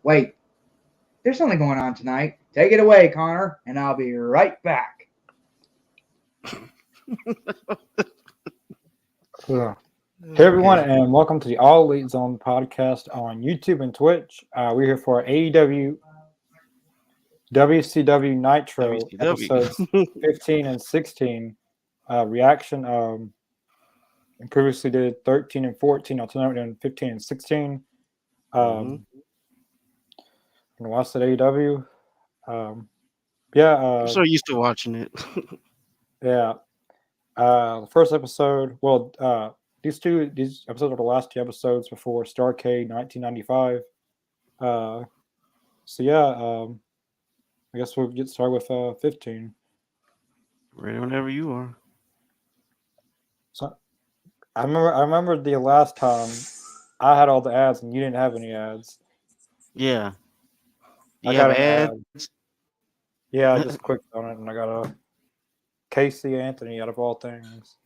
Wait, there's something going on tonight. Take it away, Connor, and I'll be right back. Yeah. Hey everyone, and welcome to the All Elite Zone podcast on YouTube and Twitch. We're here for AEW WCW Nitro WCW. episodes 15 and 16 reaction. And previously did 13 and 14. I'll tonight we're doing 15 and 16. And watched at AEW. I'm so used to watching it. Yeah. The first episode. Well, these episodes are the last two episodes before Starrcade 1995. So yeah, I guess we'll get started with 15. Ready whenever you are. So I remember the last time I had all the ads and you didn't have any ads. Yeah. I got an ad. Yeah, I just clicked on it and I got a Casey Anthony out of all things.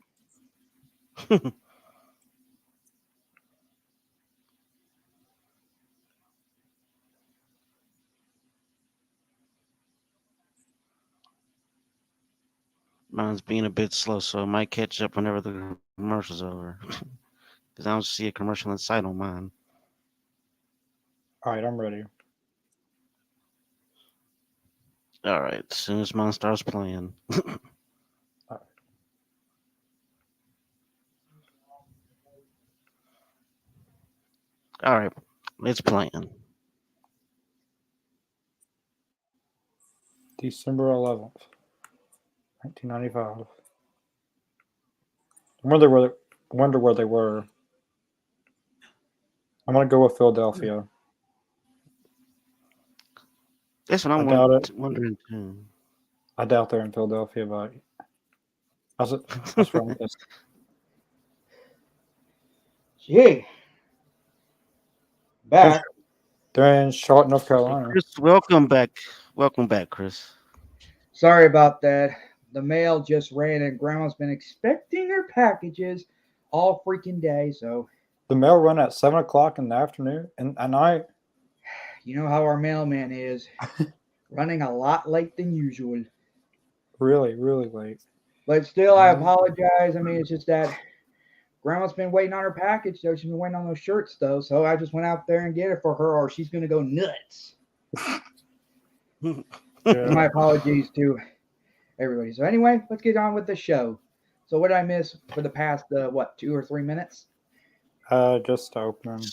Mine's being a bit slow, so it might catch up whenever the commercial's over. Because I don't see a commercial in sight on mine. All right, I'm ready. All right, as soon as mine starts playing. All right, it's playing. December 11th, 1995. Wonder where they were. I'm gonna go with Philadelphia. That's what I'm wondering too. I doubt they're in Philadelphia, but that's wrong. Gee. Back. They're in Charlotte, North Carolina. Chris, welcome back. Welcome back, Chris. Sorry about that. The mail just ran and Grandma's been expecting her packages all freaking day, so. The mail run at 7 o'clock in the afternoon and at night. You know how our mailman is. Running a lot late than usual. Really, really late. But still, I apologize. I mean, it's just that Grandma's been waiting on her package, though. She's been waiting on those shirts, though. So I just went out there and get it for her, or she's going to go nuts. My apologies to everybody. So anyway, let's get on with the show. So what did I miss for the past, 2 or 3 minutes? Just opening.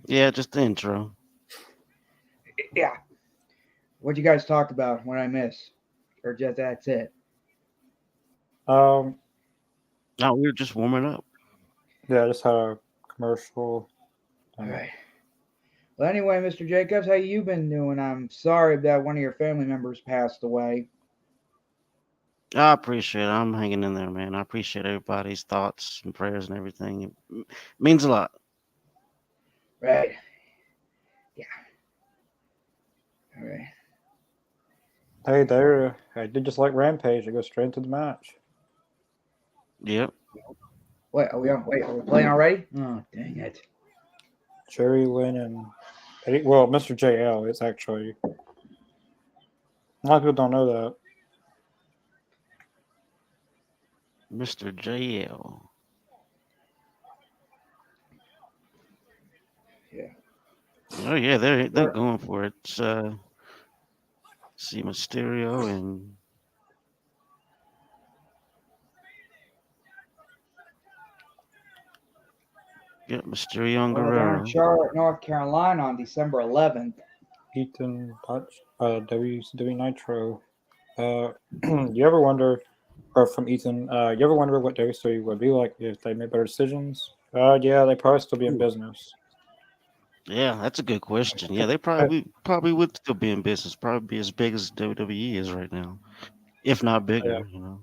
Yeah, just the intro. Yeah. What you guys talked about? What I missed, or just that's it? No, we were just warming up. Yeah, I just had a commercial. All right. Well, anyway, Mr. Jacobs, how you been doing? I'm sorry that one of your family members passed away. I appreciate it. I'm hanging in there, man. I appreciate everybody's thoughts and prayers and everything. It means a lot. Right. Yeah. All right. Hey, I did just like Rampage. I go straight into the match. Yep. Wait, are we playing already? Oh, dang it. Jerry Lynn and Eddie, well, Mr. JL is actually. A lot of people don't know that. Mr. JL. Yeah. Oh yeah, they're going for it. See Mysterio and Mysterio and They're Guerrero. in Charlotte, North Carolina on December 11th. Ethan Touch, WCW Nitro. You ever wonder, or from Ethan, you ever wonder what WCW would be like if they made better decisions? Yeah, they probably still be in business. Yeah, that's a good question. Yeah, they probably would still be in business. Probably be as big as WWE is right now, if not bigger. Yeah. You know.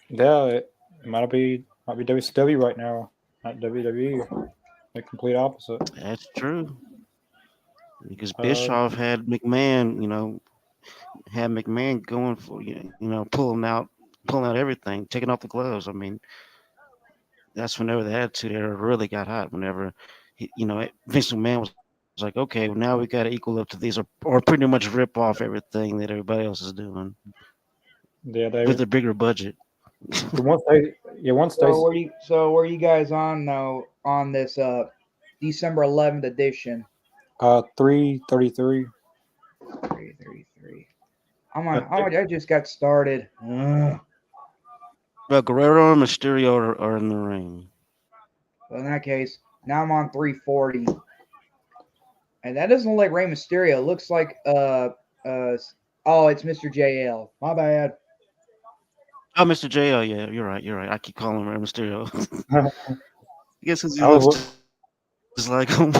Yeah, it might be WCW right now, not WWE. The complete opposite. That's true. Because Bischoff had McMahon, going for pulling out everything, taking off the gloves. I mean, that's whenever the Attitude Era really got hot. Whenever Vince McMahon was like, okay, well, now we got to equal up to these, or pretty much rip off everything that everybody else is doing Yeah, with a bigger budget. once they So were you guys on though on this December 11th edition? 333. 333. I just got started. But Guerrero and Mysterio are in the ring. So in that case, now I'm on 340. And that doesn't look like Rey Mysterio. It looks like oh, it's Mr. JL. My bad. Oh, Mr. J.O. Yeah, you're right. You're right. I keep calling him Rey Mysterio. I guess because he I looks was, just like him.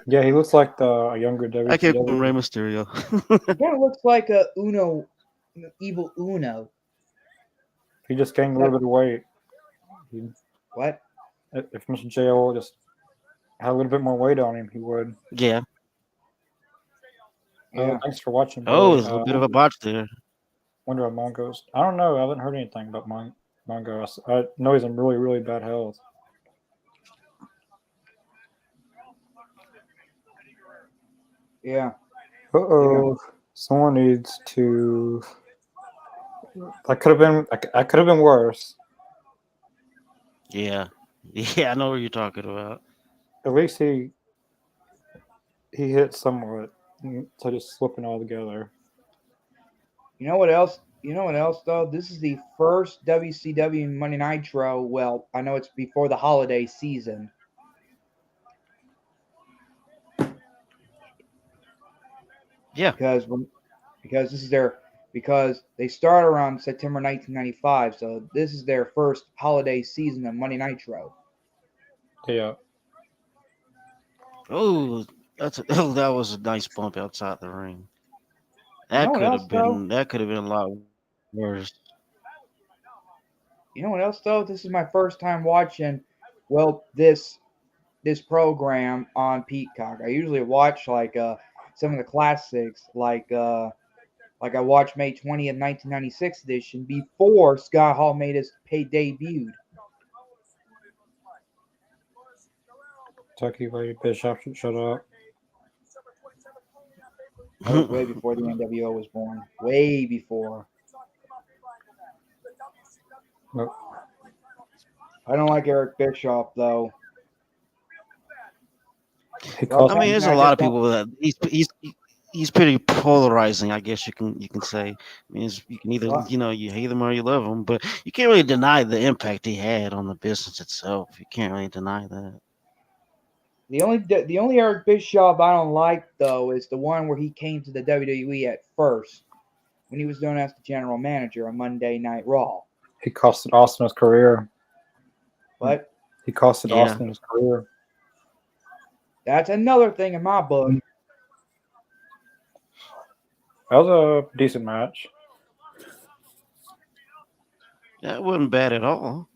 yeah, he looks like a younger I kept calling him Rey WCW. Mysterio. It kind of looks like a evil Uno. He just gained a little bit of weight. What? If Mr. JL just had a little bit more weight on him, he would. Yeah. Yeah. Thanks for watching, Oh, Billy. there's a little bit of a botch there. Wonder how Mongo's. I don't know. I haven't heard anything about Mongo. I know he's in really, really bad health. Yeah. Uh-oh. Someone needs to. That could have been. That could have been worse. Yeah. Yeah, I know what you're talking about. At least he hit somewhat. So just slipping all together. You know what else? You know what else though? This is the first WCW Monday Nitro. Well, I know it's before the holiday season. Yeah. Because this is because they start around September 1995, so this is their first holiday season of Monday Nitro. Yeah. Oh, that was a nice bump outside the ring. You know what else though? That could have been a lot worse. You know what else though? This is my first time watching this program on Peacock. I usually watch like some of the classics like I watched May 20th, 1996 edition before Scott Hall made his debut. Kentucky Lady Bishop should shut up. That was way before the NWO was born. Way before. Nope. I don't like Eric Bischoff though. I mean, there's a lot of people that he's pretty polarizing. I guess you can say. I mean, you can either you hate him or you love him, but you can't really deny the impact he had on the business itself. You can't really deny that. The only Eric Bischoff I don't like though is the one where he came to the WWE at first when he was known as the general manager on Monday Night Raw. He costed Austin his career. What? He costed Austin his career. That's another thing in my book. That was a decent match. That wasn't bad at all.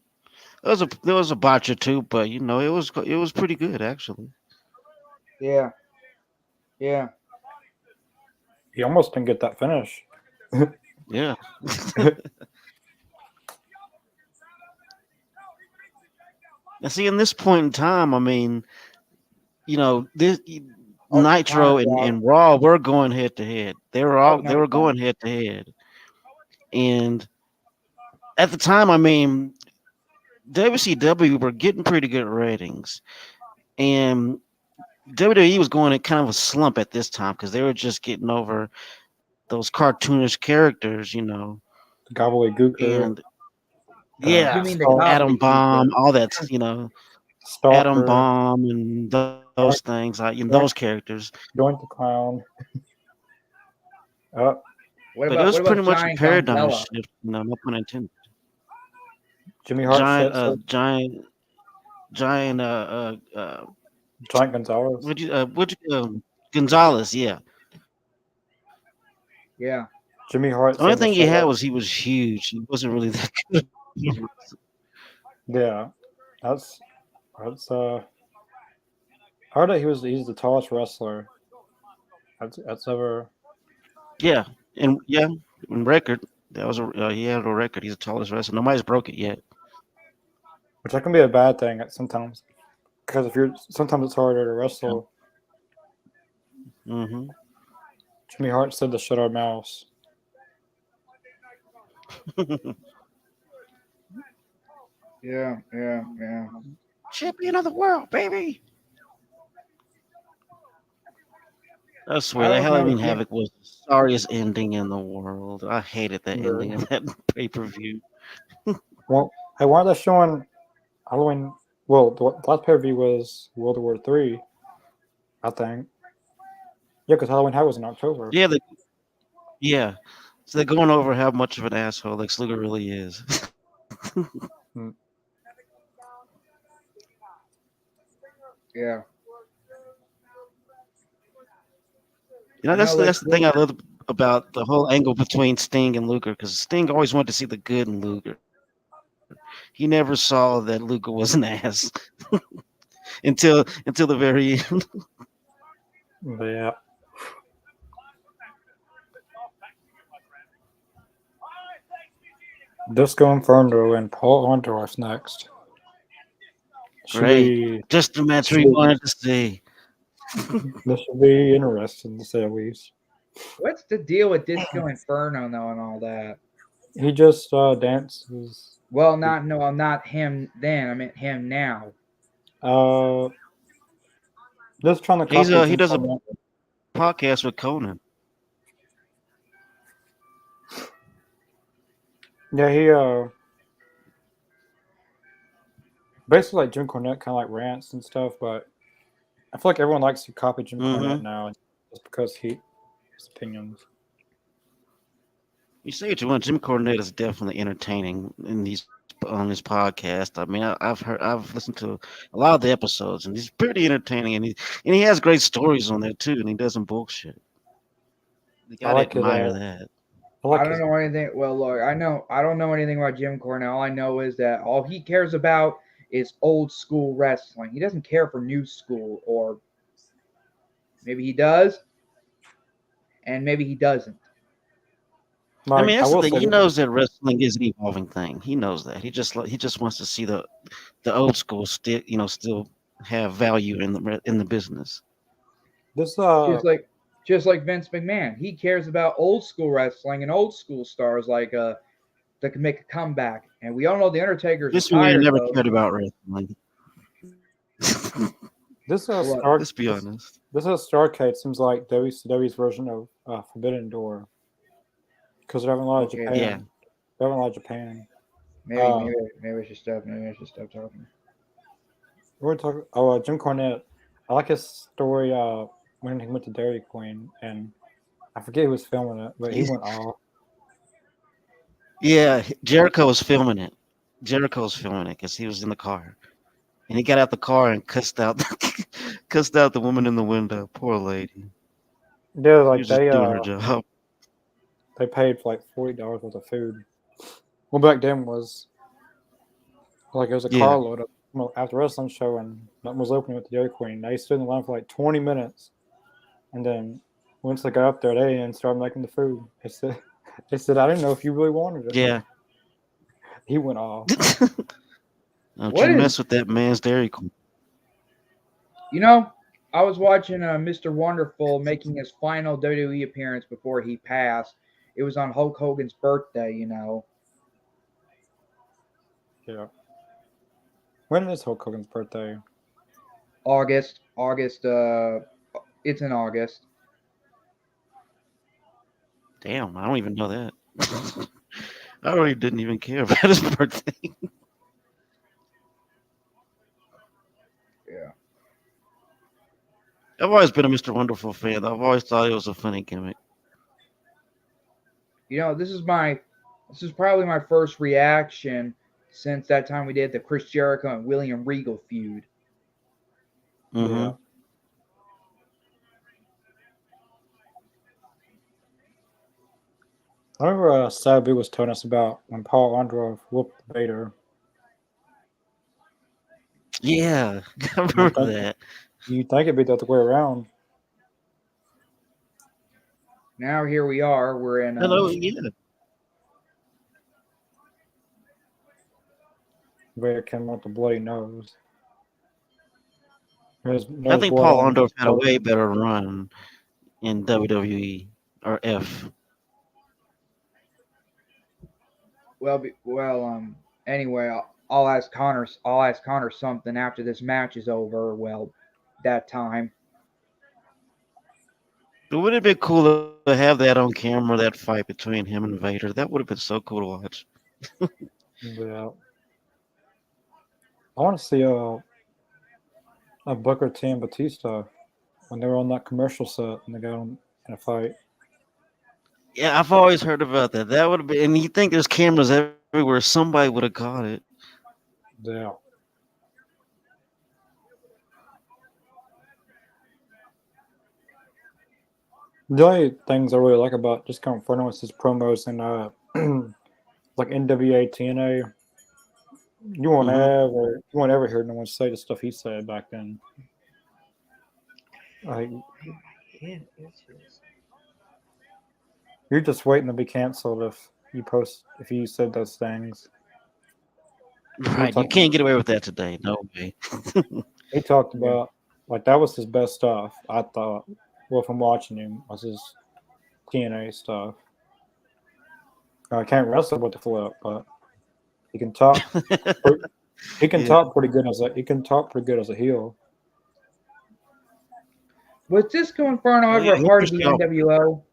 There was a botch or two, but it was pretty good actually. Yeah. Yeah. He almost didn't get that finish. Yeah. Now, see, in this point in time, I mean, this Nitro and Raw were going head to head. They were going head to head, and at the time, I mean, WCW were getting pretty good ratings, and WWE was going in kind of a slump at this time because they were just getting over those cartoonish characters, Gobbledygook. And yeah, Atom Bomb, all that, Stalker. Atom Bomb and those things, those characters. Joint the Clown. But it was pretty much a paradigm shift, no pun intended. Jimmy Hart Giant Gonzalez. Gonzalez, yeah. Yeah. Jimmy Hart. The only thing he had was he was huge. He wasn't really that good. Yeah. That's I heard that he's the tallest wrestler that's ever. Yeah. In record. That was he had a record. He's the tallest wrestler. Nobody's broke it yet. Which that can be a bad thing sometimes, because sometimes it's harder to wrestle Mm-hmm. Jimmy Hart said to shut our mouths. Yeah. Champion of the world, baby. I swear, I the don't know, Halloween Jim. Havoc was the sorriest ending in the world. I hated that ending Yeah. of that pay-per-view. Well, I wanted to showing Halloween. Well, the last pay per view was World War III, I think. Yeah, because Halloween Havoc was in October. Yeah, yeah. So they're going over how much of an asshole Lex Luger really is. Mm. Yeah. You That's know, Lex that's the thing I Luger. love about the whole angle between Sting and Luger, because Sting always wanted to see the good in Luger. He never saw that Luger was an ass until the very end. Yeah. Disco Inferno and Paul Orndorff next. Should Right, be just the match should we be wanted to see. this should be interesting to say the least. What's the deal with Disco Inferno though and all that? He just dances. Well, not him then. I meant him now. Uh, just trying to He's copy he Jim does a Cornette. podcast with Conan. Yeah, he basically like Jim Cornette, kind of like rants and stuff. But I feel like everyone likes to copy Jim Cornette Mm-hmm. now, just because his opinions. You say what you want. Jim Cornette is definitely entertaining in these on his podcast. I mean, I've listened to a lot of the episodes, and he's pretty entertaining, and he has great stories on there too, and he doesn't bullshit. You I gotta like it. admire that. I I like don't his. know anything. Well, look, I don't know anything about Jim Cornette. All I know is that all he cares about is old school wrestling. He doesn't care for new school, or maybe he does, and maybe he doesn't. I Like mean, I that's the will thing. say He this. knows that wrestling is an evolving thing. He knows that. He just wants to see the old school still have value in the business. This Just like just like Vince McMahon, he cares about old school wrestling and old school stars like that can make a comeback. And we all know the Undertaker's This man retired never though. cared about wrestling. this What? Star Let's be this honest. this Starcade seems like WCW's version of Forbidden Door because they're having a lot of Okay, Yeah. Japan. They're having a lot of Japan. maybe Uh, maybe maybe I should stop. Maybe I should stop talking. we're talking. Oh, Jim Cornette. I like his story. When he went to Dairy Queen, and I forget who was filming it, but he went off. Yeah, Jericho was filming it. Jericho was filming it because he was in the car, and he got out the car and cussed out, cussed out the woman in the window. Poor lady. Yeah, She like was just doing her job. they paid for like $40 worth of food. Well, back then was like it was a Yeah, carload of after wrestling show, and nothing was opening with the Dairy Queen. They stood in the line for like 20 minutes, and then once they got up there, they didn't start making the food. They said, I didn't know if you really wanted it. yeah. He went off. Don't you What is mess with that man's Dairy Queen. you know? I was watching Mr. Wonderful making his final WWE appearance before he passed. It was on Hulk Hogan's birthday, you know. Yeah. When is Hulk Hogan's birthday? August. It's in August. Damn, I don't even know that. I really didn't even care about his birthday. Yeah. I've always been a Mr. Wonderful fan. I've always thought it was a funny gimmick. You know, this is probably my first reaction since that time we did the Chris Jericho and William Regal feud. Mm-hmm. Yeah. I remember Sabu was telling us about when Paul Orndorff whooped Vader. Yeah, I You remember think that. you think it'd be the other way around? Now here we are. We're in Hello, yeah. Vader came out with a bloody nose. His I nose think blood Paul on Orndorff his had a clothes. way better run. in WWE or F. Anyway, I'll ask Connor. I'll ask Connor something after this match is over. Well, that time. It would have been cool to have that on camera, that fight between him and Vader. That would have been so cool to watch. Yeah. I want to see a Booker T and Batista when they were on that commercial set and they got in a fight. Yeah, I've always heard about that. That would have been, and you think there's cameras everywhere. Somebody would have caught it. Yeah. The only things I really like about just confronting with his promos and like NWA TNA, you won't ever hear no one say the stuff he said back then. Like you're just waiting to be canceled if you said those things. Right, you can't get away with that today. No way. He talked about like that was his best stuff. I thought. Well, from watching him, was his TNA stuff. I can't wrestle with the flip, but he can talk. He can talk pretty good as a heel. Was this confirmed over part of the NWO?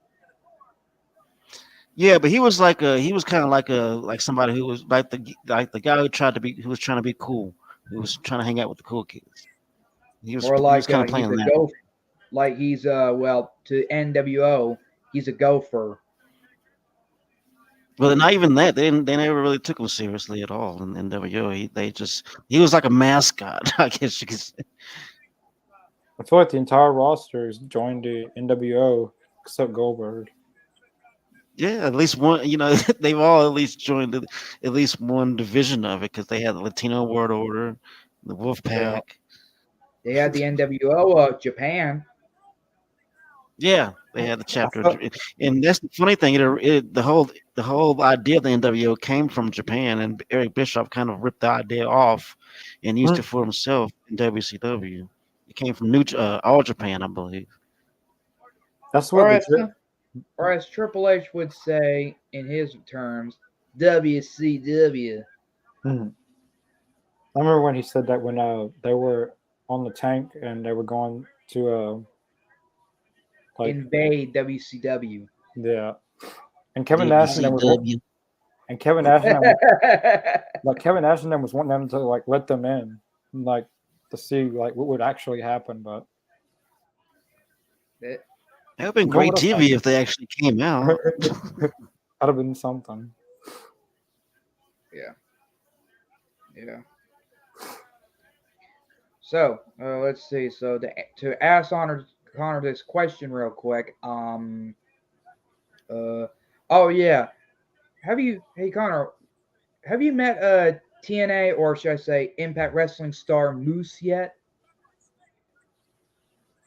Yeah, but he was kind of like somebody who was like the guy who was trying to be cool, who was trying to hang out with the cool kids. He was kind of playing that. Like he's to NWO, he's a gopher. But not even that. They never really took him seriously at all in NWO. He was like a mascot, I guess you could say. I feel like the entire roster has joined the NWO except Goldberg. Yeah, at least one. They've all at least joined at least one division of it because they had the Latino World Order, the Wolf Pack. They had the NWO Japan. Yeah, they had the chapter, and that's the funny thing. The whole idea of the NWO came from Japan, and Eric Bischoff kind of ripped the idea off and used it for himself in WCW. It came from All Japan, I believe. That's what or as Triple H would say in his terms, WCW. I remember when he said that when they were on the tank and they were going to invade WCW. Yeah, and Kevin Nash and Kevin Nash was wanting them to like let them in, like to see like what would actually happen, but. That would have been great TV if they actually came out. That'd have been something. Yeah. So let's see. So to ask Connor this question real quick. Oh yeah. Hey Connor, have you met TNA or should I say Impact Wrestling star Moose yet?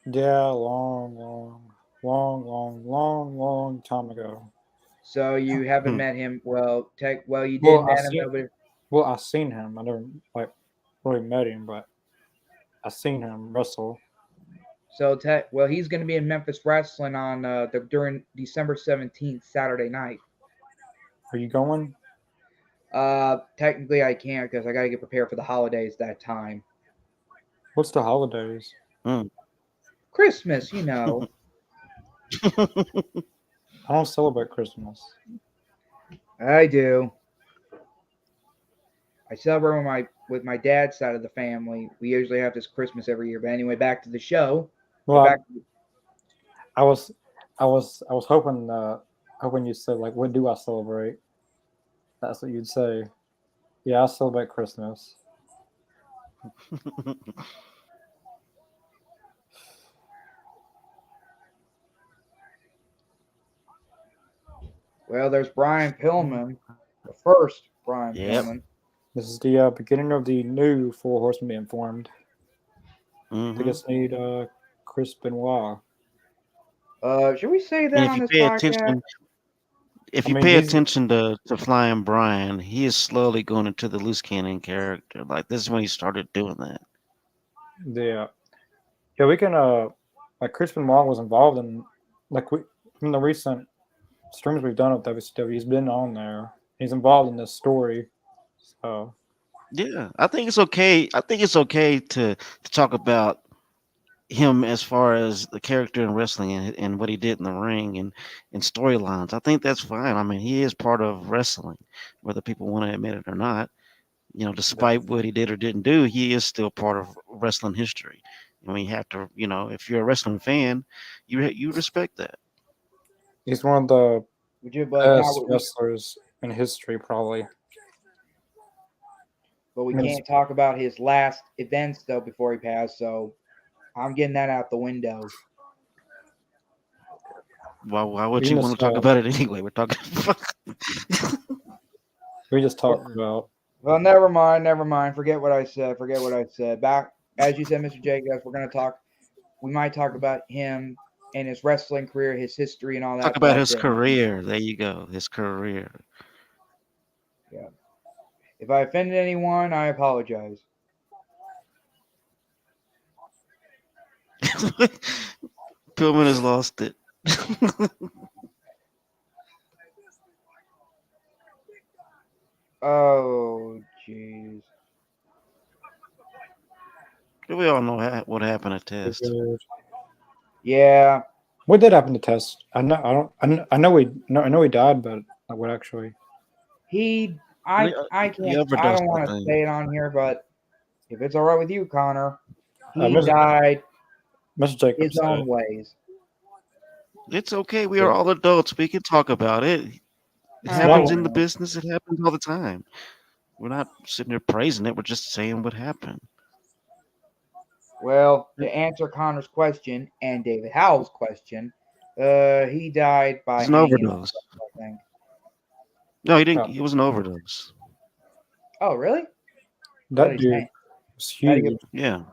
Yeah, long time ago. So you haven't met him? Well, you did met him. Well, I've seen him. I never really met him, but I've seen him wrestle. So he's going to be in Memphis Wrestling on during December 17th, Saturday night. Are you going? Technically I can't because I got to get prepared for the holidays that time. What's the holidays? Christmas, you know. I don't celebrate Christmas. I do. I celebrate with my dad's side of the family. We usually have this Christmas every year. But anyway, back to the show. Well, I was hoping you said like, what do I celebrate? That's what you'd say. Yeah, I celebrate Christmas. Well, there's Brian Pillman, the first Brian Pillman. This is the beginning of the new Four Horsemen being formed. They just need Chris Benoit. Should we say that on this podcast? If you pay attention to Flying Brian, he is slowly going into the loose cannon character. Like this is when he started doing that. Yeah, we can. Like Chris Benoit was involved in like we in the recent streams we've done with WCW, he's been on there. He's involved in this story. So Yeah, I think it's okay. I think it's okay to talk about him as far as the character in wrestling and what he did in the ring and storylines. I think that's fine. I mean, he is part of wrestling, whether people want to admit it or not. Despite what he did or didn't do, he is still part of wrestling history. And we have to, if you're a wrestling fan, you respect that. he's one of the but best wrestlers in history, probably. But we can't talk about his last events though before he passed. So I'm getting that out the window. Why would you want to talk about it anyway? We're talking. We just talked about. Well, never mind. Forget what I said. Back, as you said, Mr. Jacobs, we're gonna talk. We might talk about him and his wrestling career, his history, and all that. Talk about his career. There you go. His career. Yeah. If I offended anyone, I apologize. Pillman has lost it. Oh, jeez. We all know what happened at Test. Yeah. What did happen to Test? I know he died, but what actually? I don't want to say it on here, but if it's all right with you, Connor, he died Mr. Jacobs his own ways. It's okay. We are all adults. We can talk about it. It happens in the business. It happens all the time. We're not sitting there praising it. We're just saying what happened. Well, to answer Connor's question and David Howell's question, he died by an overdose. I think. No, he didn't. It was an overdose. Oh, really? That dude was huge. Yeah.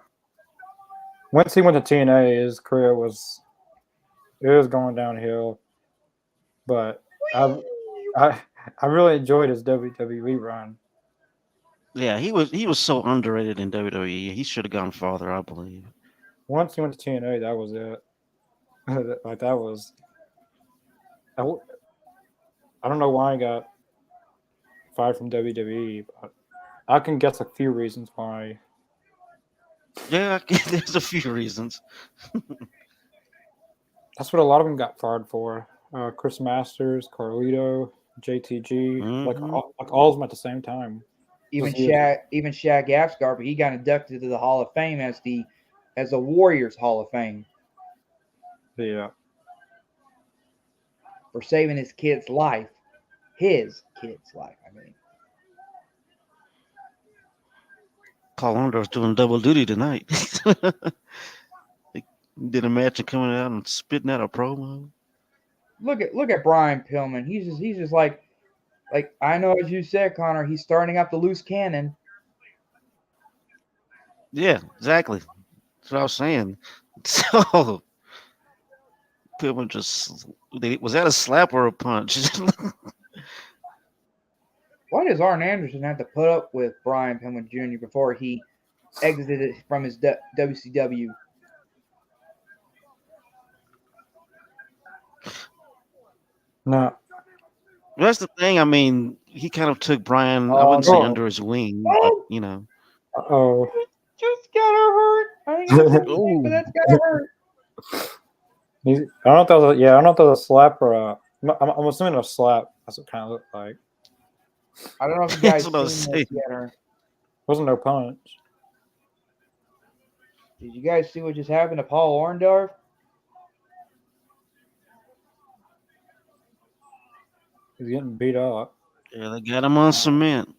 Once he went to TNA, his career was going downhill. But I really enjoyed his WWE run. Yeah, he was so underrated in WWE. He should have gone farther, I believe. Once he went to TNA, that was it. Like that was. I don't know why he got fired from WWE, but I can guess a few reasons why. Yeah, there's a few reasons. That's what a lot of them got fired for. Chris Masters, Carlito, JTG, like all of them at the same time. Even Shaq Asghar, but he got inducted to the Hall of Fame as a Warriors Hall of Fame. Yeah. For saving his kid's life. His kid's life, I mean. Paul Orndorff's doing double duty tonight. He did a match and coming out and spitting out a promo. Look at Brian Pillman. He's just like I know, as you said, Connor, he's starting up the loose cannon. Yeah, exactly. That's what I was saying. So Pillman was that a slap or a punch? Why does Arn Anderson have to put up with Brian Pillman Jr. before he exited from his WCW? No. That's the thing. I mean, he kind of took Brian, I wouldn't say under his wing, but you know. Uh-oh. Just gotta hurt. I ain't gonna say anything, but that's gotta hurt. I don't know if that was a slap or I'm assuming a slap. That's what it kind of looked like. I don't know if you guys seen this yet or. Wasn't no punch. Did you guys see what just happened to Paul Orndorff? He's getting beat up. Yeah, they got him on cement.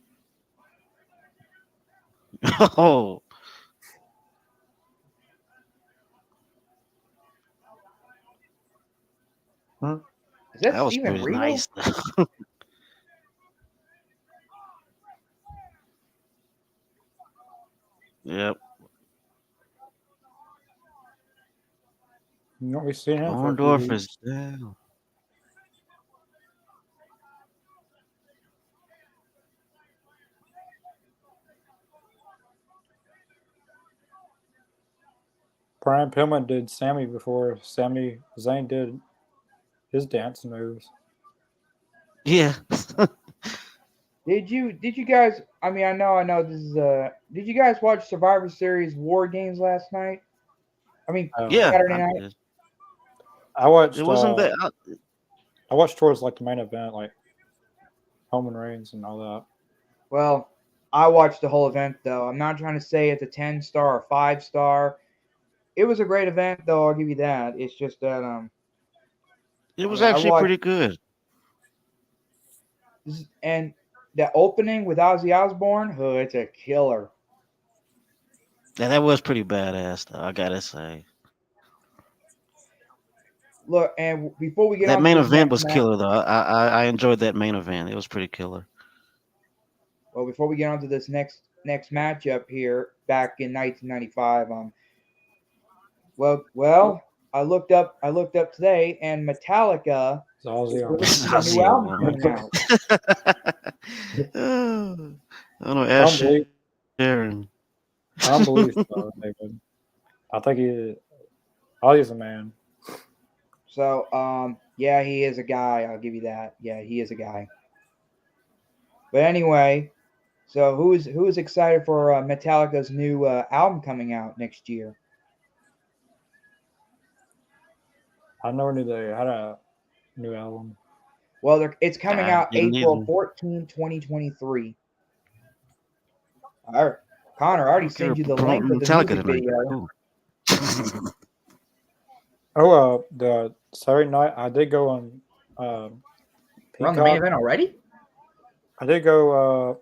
Oh. Is that was Steven pretty Regal? nice. Yep. You know what we see him Orndorff is down. Brian Pillman did Sammy before Sami Zayn did his dance moves. Yeah. Did you guys? I mean, I know this is Did you guys watch Survivor Series War Games last night? I mean, Yeah. Saturday I night. did. I watched. It wasn't that. I watched towards like the main event, like Roman Reigns and all that. Well, I watched the whole event though. I'm not trying to say it's a 10-star or 5-star. It was a great event though. I'll give you that. It's just that It I was mean, I actually watched pretty good. and the opening with Ozzy Osbourne. Oh, it's a killer. Yeah, that was pretty badass, though. I gotta say. Look, and before we get That on to main this event next was match, killer, though. I enjoyed that main event. It was pretty killer. well, before we get on to this next matchup here, back in 1995, I looked up today, and Metallica It's Ozzy is on. releasing a new Ozzy album Osbourne. coming out. Oh, I don't know, I don't Ash believe. Sharon. I don't believe so, David. I think Ozzy's a man. So, yeah, he is a guy. I'll give you that. Yeah, he is a guy. But anyway, so who's excited for Metallica's new album coming out next year? I never knew they had a new album. Well, it's coming I out didn't April either. 14, 2023. All right, Connor, I already Okay, we're sent you the link promoting of the Metallica music tonight. video. Cool. Oh, the Saturday night I did go on We're on the main Peacock. event already? I did go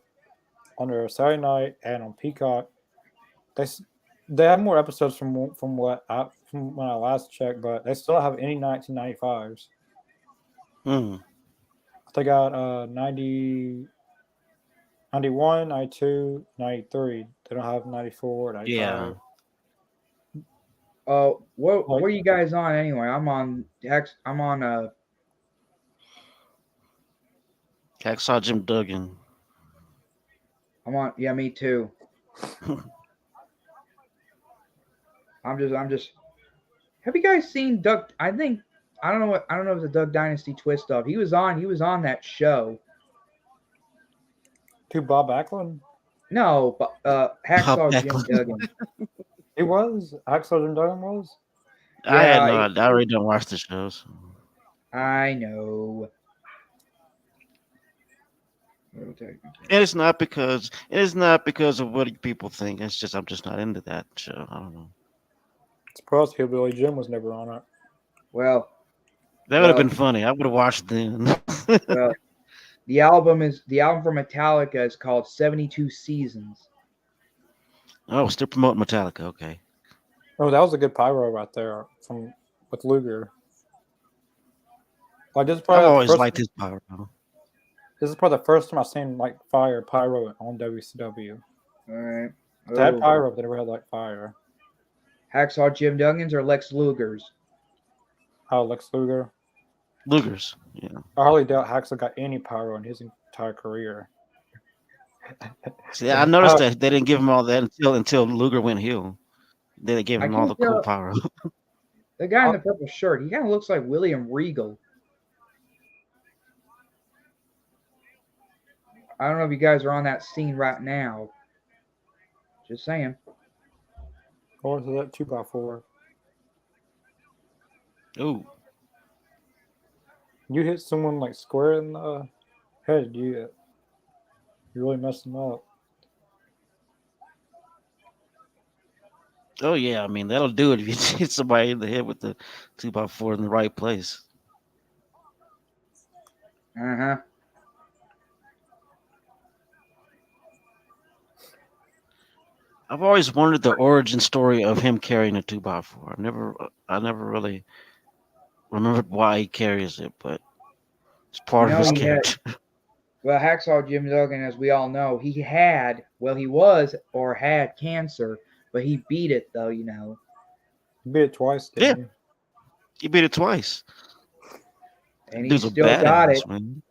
on their Saturday night and on Peacock. They have more episodes from when I last checked, but they still have any 1995s. Hmm. They got 90, 91, 92, 93. They don't have 94, 95. Yeah. What Like, are you guys on anyway? I'm on Hacksaw Jim Duggan. yeah, me too. I'm just Have you guys seen Duck? I don't know if it's a Duck Dynasty twist up. He was on that show. to Bob Backlund. No, but Bob Hacksaw Jim Backlund. Duggan. It was Axel and Duggan was. I had Yeah, no. I already don't watch the shows. I know. And it's not because of what people think. It's just I'm just not into that show. I don't know. Surprised Hillbilly Jim was never on it. Well, That would have been funny. I would have watched then. well, the album from Metallica is called 72 Seasons. Oh, still promoting Metallica. Okay. Oh, that was a good pyro right there with Luger. Like this is I've probably always liked his power. This is probably the first time I've seen like fire pyro on WCW. All right. They had pyro, but they never had like fire. Hacksaw Jim Duggan's or Lex Luger's? Oh, Lex Luger. Luger's. Yeah. I hardly doubt Hacksaw got any pyro in his entire career. See, I noticed that they didn't give him all that until Luger went heel. Then they gave him all the cool pyro. The guy in the purple shirt, he kind of looks like William Regal. I don't know if you guys are on that scene right now. Just saying. Or is that 2x4? Ooh. You hit someone like square in the head, you really messed them up. Oh yeah, I mean that'll do it if you hit somebody in the head with the 2x4 in the right place. Uh-huh. I've always wondered the origin story of him carrying a 2x4. I never really remembered why he carries it, but it's part of his character. Well, Hacksaw Jim Duggan, as we all know, he had cancer, but he beat it though, He beat it twice, didn't he? He beat it twice. And he Dude's still a got badass, it. man.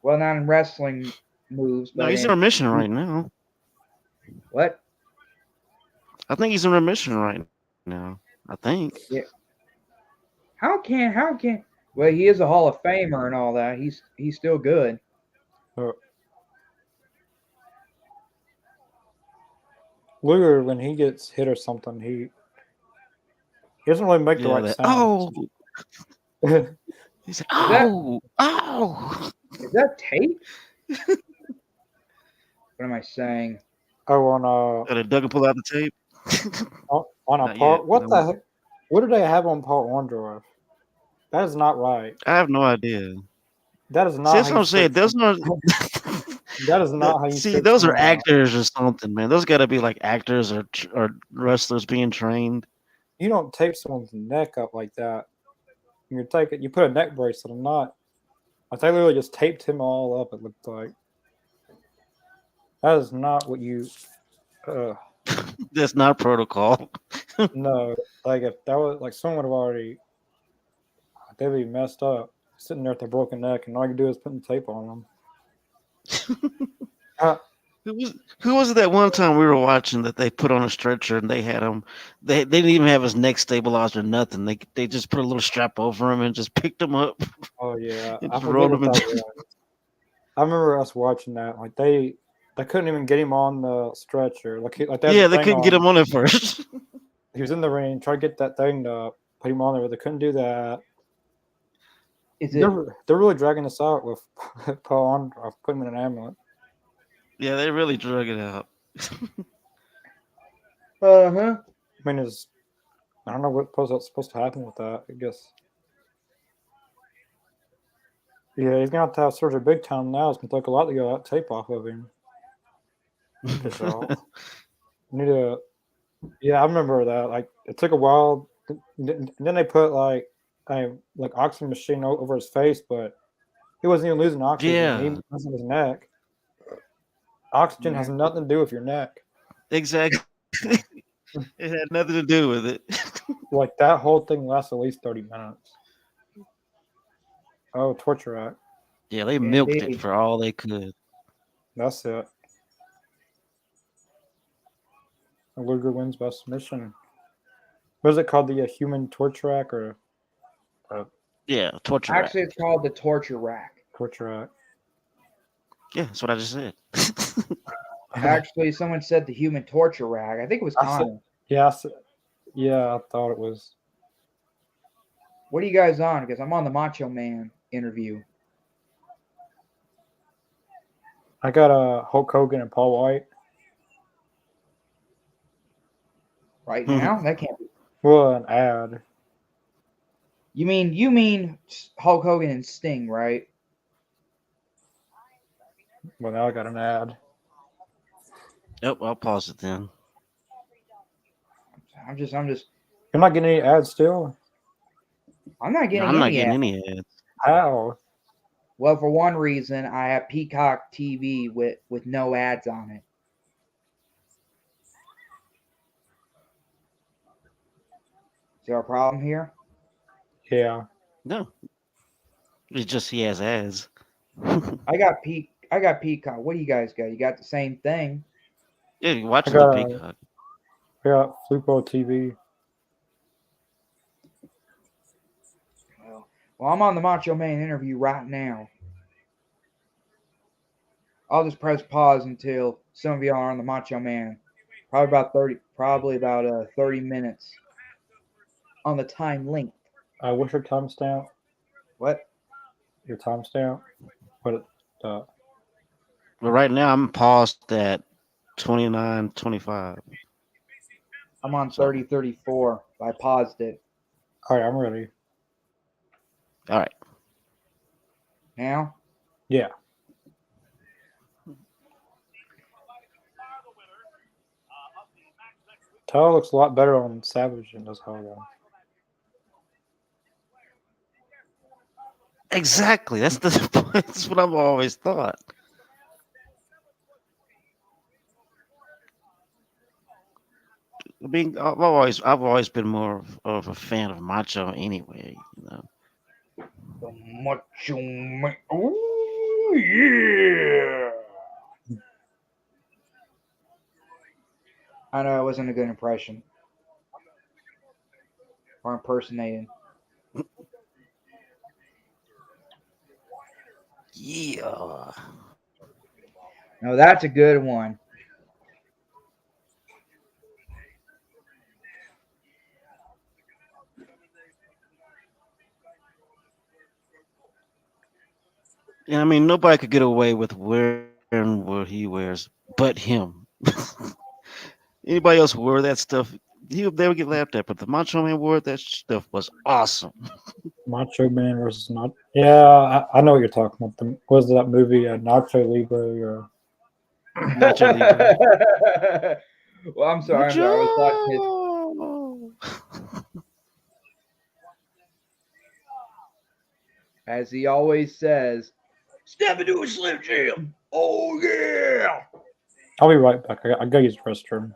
Well, not in wrestling moves, but No, he's in remission right now. What? I think he's in remission right now. I think. Yeah. How can Well, he is a Hall of Famer and all that. He's still good. Luger, when he gets hit or something, he doesn't really make the right sound. He said, Is that oh. is that tape? What am I saying? Oh, on Did Doug pull out the tape? on a Not part. yet. What No. the heck? What did they have on part one, Drive? That is not right. I have no idea. That is See, not that's how what you I'm saying. sit. Those are That is not how you see, sit those are someone down. actors or something, man. Those got to be like actors or wrestlers being trained. You don't tape someone's neck up like that. You put a neck bracelet on. Not. They literally just taped him all up. It looked like. That is not what you. That's not protocol. No, like if that was like someone would have already, they'd be messed up sitting there with a broken neck, and all you do is put the tape on them. Who was it that one time we were watching that they put on a stretcher and they had him? They didn't even have his neck stabilized or nothing. They just put a little strap over him and just picked him up. Oh yeah, And I just forget rolled what him that in. was. I remember us watching that. Like they couldn't even get him on the stretcher. Like they had the Yeah, they thing couldn't get on. him on at first. He was in the ring, tried to get that thing to put him on there, but they couldn't do that. They're really dragging us out with Paul Orndorff, putting him in an ambulance. Yeah, they really drug it out. Uh-huh. I mean, I don't know what's supposed to happen with that. I guess. Yeah, he's gonna have to have surgery big time now. It's gonna take a lot to get that tape off of him. Piss off. Need to. Yeah, I remember that. Like it took a while. Then they put like oxygen machine over his face, but he wasn't even losing oxygen. He Yeah, was in his neck. Oxygen has nothing to do with your neck. exactly. It had nothing to do with it. Like that whole thing lasts at least 30 minutes. Oh, torture act. Yeah, they milked it Indeed. for all they could. That's it. Luger wins by submission. What is it called? The human torture act or Yeah, torture Actually, rack. it's called the torture rack. torture act? Yeah, that's what I just said. Actually, someone said the human torture rack. I think it was Connor. Yeah, I thought it was. What are you guys on? Because I'm on the Macho Man interview. I got Hulk Hogan and Paul White. Right now? That can't be. Well, an ad. You mean Hulk Hogan and Sting, right? Well, now I got an ad. Yep, I'll pause it then. I'm just You're not getting any ads still? I'm not No, getting I'm not any getting ads. any ads. How? Well, for one reason, I have Peacock TV with no ads on it. Is there a problem here? Yeah. No, it's just he has ads. I got Peacock. What do you guys got? You got the same thing. Yeah, you watch I it on got Peacock. Flupo TV. Well, I'm on the Macho Man interview right now. I'll just press pause until some of y'all are on the Macho Man. Probably about 30 minutes on the time link. What's your timestamp? What? Your timestamp? What? But right now I'm paused at 29:25. I'm on 30:34. I paused it. All right, I'm ready. All right. Now? Yeah. Tyler looks a lot better on Savage than does Hogan. Exactly. That's that's what I've always thought. I mean, I've always been more of a fan of Macho anyway. You know. The Macho Man. Ooh, yeah. I know it wasn't a good impression. Or impersonating. Yeah. No, that's a good one. Yeah, I mean, nobody could get away with wearing what he wears but him. Anybody else wore that stuff, they would get laughed at. But the Macho Man wore that stuff was awesome. Macho Man versus not. Yeah, I know what you're talking about. Was that movie Nacho Libre or Nacho Libre. Well, I'm sorry. I'm Macho. sorry. I was watching it. As he always says, step into a Slim Jim. Oh, yeah. I'll be right back. I gotta use the restroom.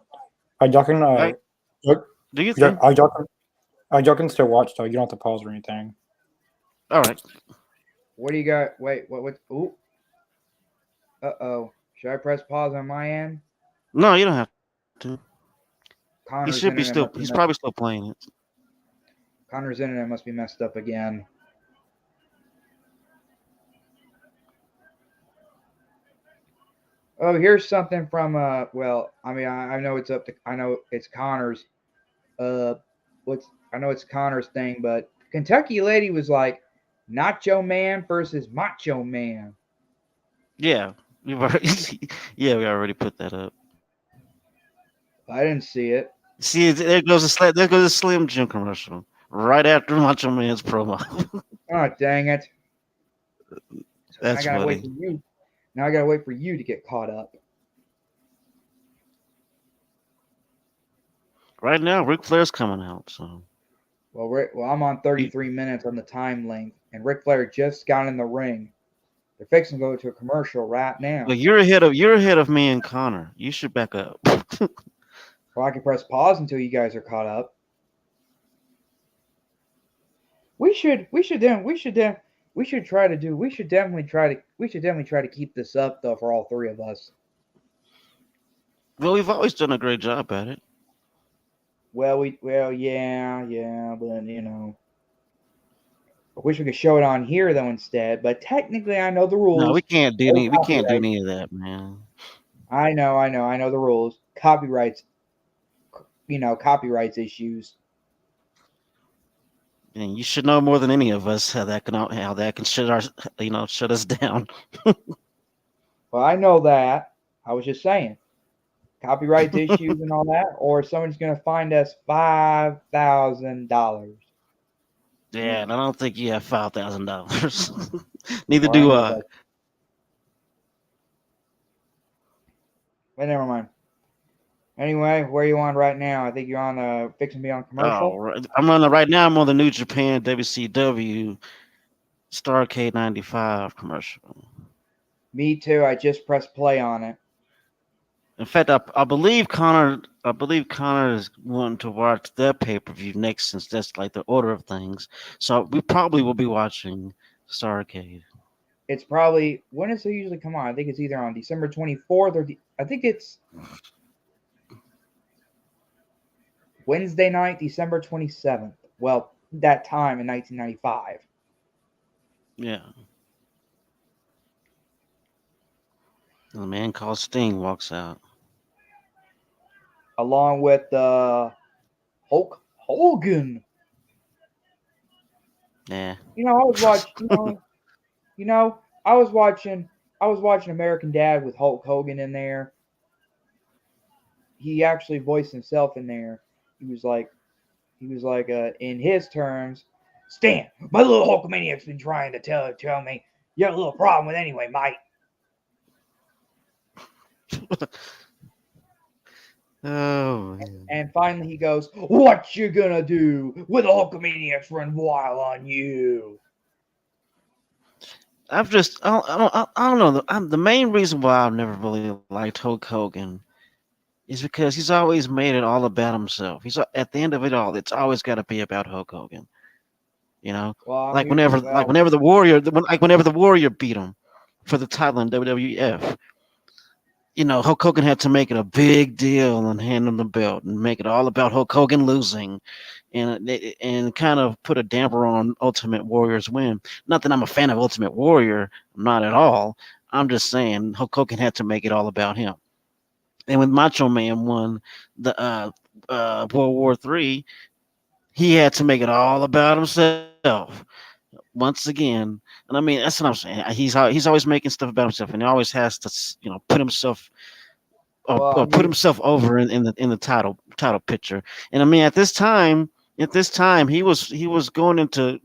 Y'all can Right? look, Do you yeah, think? y'all can still watch though. You don't have to pause or anything. All right. What do you got? Wait, what? Ooh. Uh-oh. Should I press pause on my end? No, you don't have to. He should be Connor's still. internet He's must be probably messed. still playing it. Connor's internet must be messed up again. Oh, here's something from well, I mean, I know it's up to I know it's Connor's uh what's I know it's Connor's thing, but Kentucky lady was like Nacho Man versus Macho Man. Yeah. We've already, yeah, we already put that up. I didn't see it. See, there goes a Slim Jim commercial right after Macho Man's promo. Oh, dang it. So now I That's gotta wait for funny. you. Now I gotta wait for you to get caught up. Right now, Ric Flair's coming out. So Well, I'm on you, 33 minutes on the time length, and Ric Flair just got in the ring. They're fixing to go to a commercial right now. well, you're ahead of me and Connor. You should back up. Well, I can press pause until you guys are caught up. We should try to do. We should definitely try to keep this up though for all three of us. Well, we've always done a great job at it. Well, yeah, but I wish we could show it on here though instead. But technically, I know the No, rules. No we can't do copyright. any of that, man. I know the rules. Copyrights, copyrights issues. And you should know more than any of us how that can shut us down. Well, I know that. I was just saying, copyrights issues and all that, or someone's gonna find us $5,000. Yeah, and I don't think you have $5,000. Neither Or I do know I. that. But never mind. Anyway, where you on right now? I think you're on fixing to be on Oh, commercial. right now. I'm on the New Japan WCW Starcade '95 commercial. Me too. I just pressed play on it. In fact, I believe Connor is wanting to watch their pay per view next, since that's like the order of things. So we probably will be watching Starcade. It's probably when does it usually come on? I think it's either on December 24th or I think it's Wednesday night, December 27th. Well, that time in 1995, Yeah, and a man called Sting walks out. along with Hulk Hogan. Yeah, I was watching. I was watching. I was watching American Dad with Hulk Hogan in there. He actually voiced himself in there. He was like, in his terms, Stan, my little Hulkamaniac's been trying to tell me you have a little problem with anyway, mate. oh man. And finally he goes, what you gonna do with the Hulkamaniacs run wild on you? I don't know. The main reason why I've never really liked Hulk Hogan is because he's always made it all about himself. He's at the end of it all, it's always got to be about Hulk Hogan. You know, Well, well, whenever the Warrior beat him for the title in WWF, Hulk Hogan had to make it a big deal and hand him the belt and make it all about Hulk Hogan losing, and kind of put a damper on Ultimate Warrior's win. Not that I'm a fan of Ultimate Warrior, not at all. I'm just saying Hulk Hogan had to make it all about him. And when Macho Man won the World War III, he had to make it all about himself once again. And I mean, that's what I'm saying. He's always making stuff about himself, and he always has to put himself Well, or I put mean, himself over in the title picture. And I mean, at this time, he was going into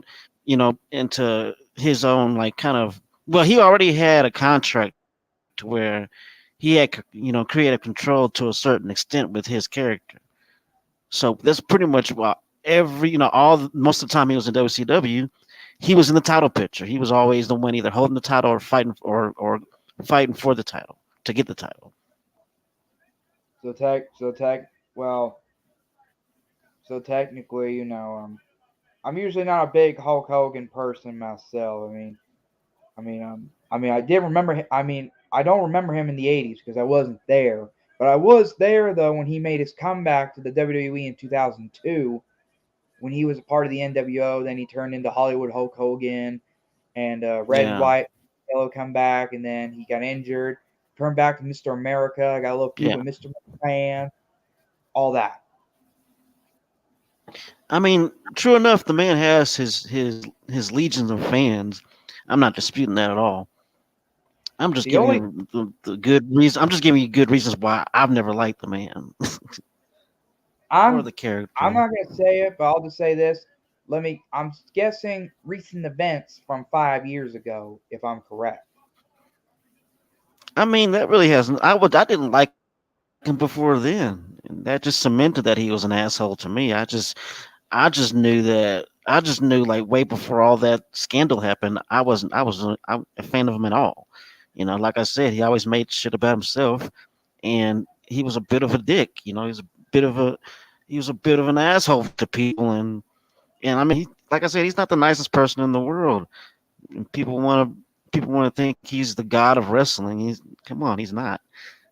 his own like kind of, well, he already had a contract where he had creative control to a certain extent with his character. So that's pretty much what every most of the time he was in WCW, he was in the title picture. He was always the one either holding the title or fighting for the title to get the title. so tech, well, so technically, I'm usually not a big Hulk Hogan person myself. I did remember. I don't remember him in the '80s because I wasn't there. But I was there though when he made his comeback to the WWE in 2002, when he was a part of the NWO. Then he turned into Hollywood Hulk Hogan, and Red, Yeah, White, Yellow come back, and then he got injured. Turned back to Mr. America. I got a little feud yeah. with Mr. McMahon. All that. I mean, true enough, the man has his legions of fans. I'm not disputing that at all. I'm just The giving only you the good reason. I'm just giving you good reasons why I've never liked the man or I'm the I'm character. not gonna say it, but I'll just say this. I'm guessing recent events from 5 years ago, if I'm correct. I mean, that really hasn't. I didn't like him before then. And that just cemented that he was an asshole to me. I just knew like way before all that scandal happened. I'm a fan of him at all. Like I said, he always made shit about himself, and he was a bit of a dick. Bit of a he was a bit of an asshole to people, and I mean, like I said, he's not the nicest person in the world. And people want to think he's the god of wrestling. Come on, he's not.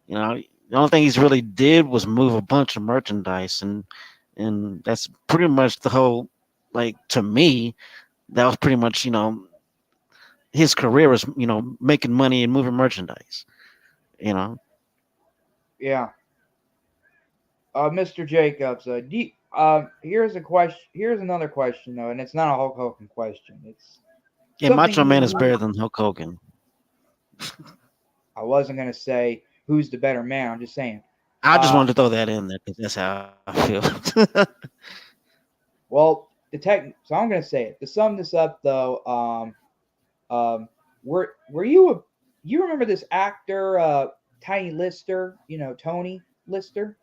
The only thing he's really did was move a bunch of merchandise, and that's pretty much the whole. Like, to me, that was pretty much his career was making money and moving merchandise. You know, Yeah. Mr. Jacobs. Here's a question. Here's another question though, and it's not a Hulk Hogan question. It's yeah, something Macho you Man is know. better than Hulk Hogan. I wasn't gonna say who's the better man. I'm just saying. I just Uh, wanted to throw that in there because that's how I feel. well, the tech. So I'm gonna say it to sum this up though. Um, were you you remember this actor, Tiny Lister? Tony Lister.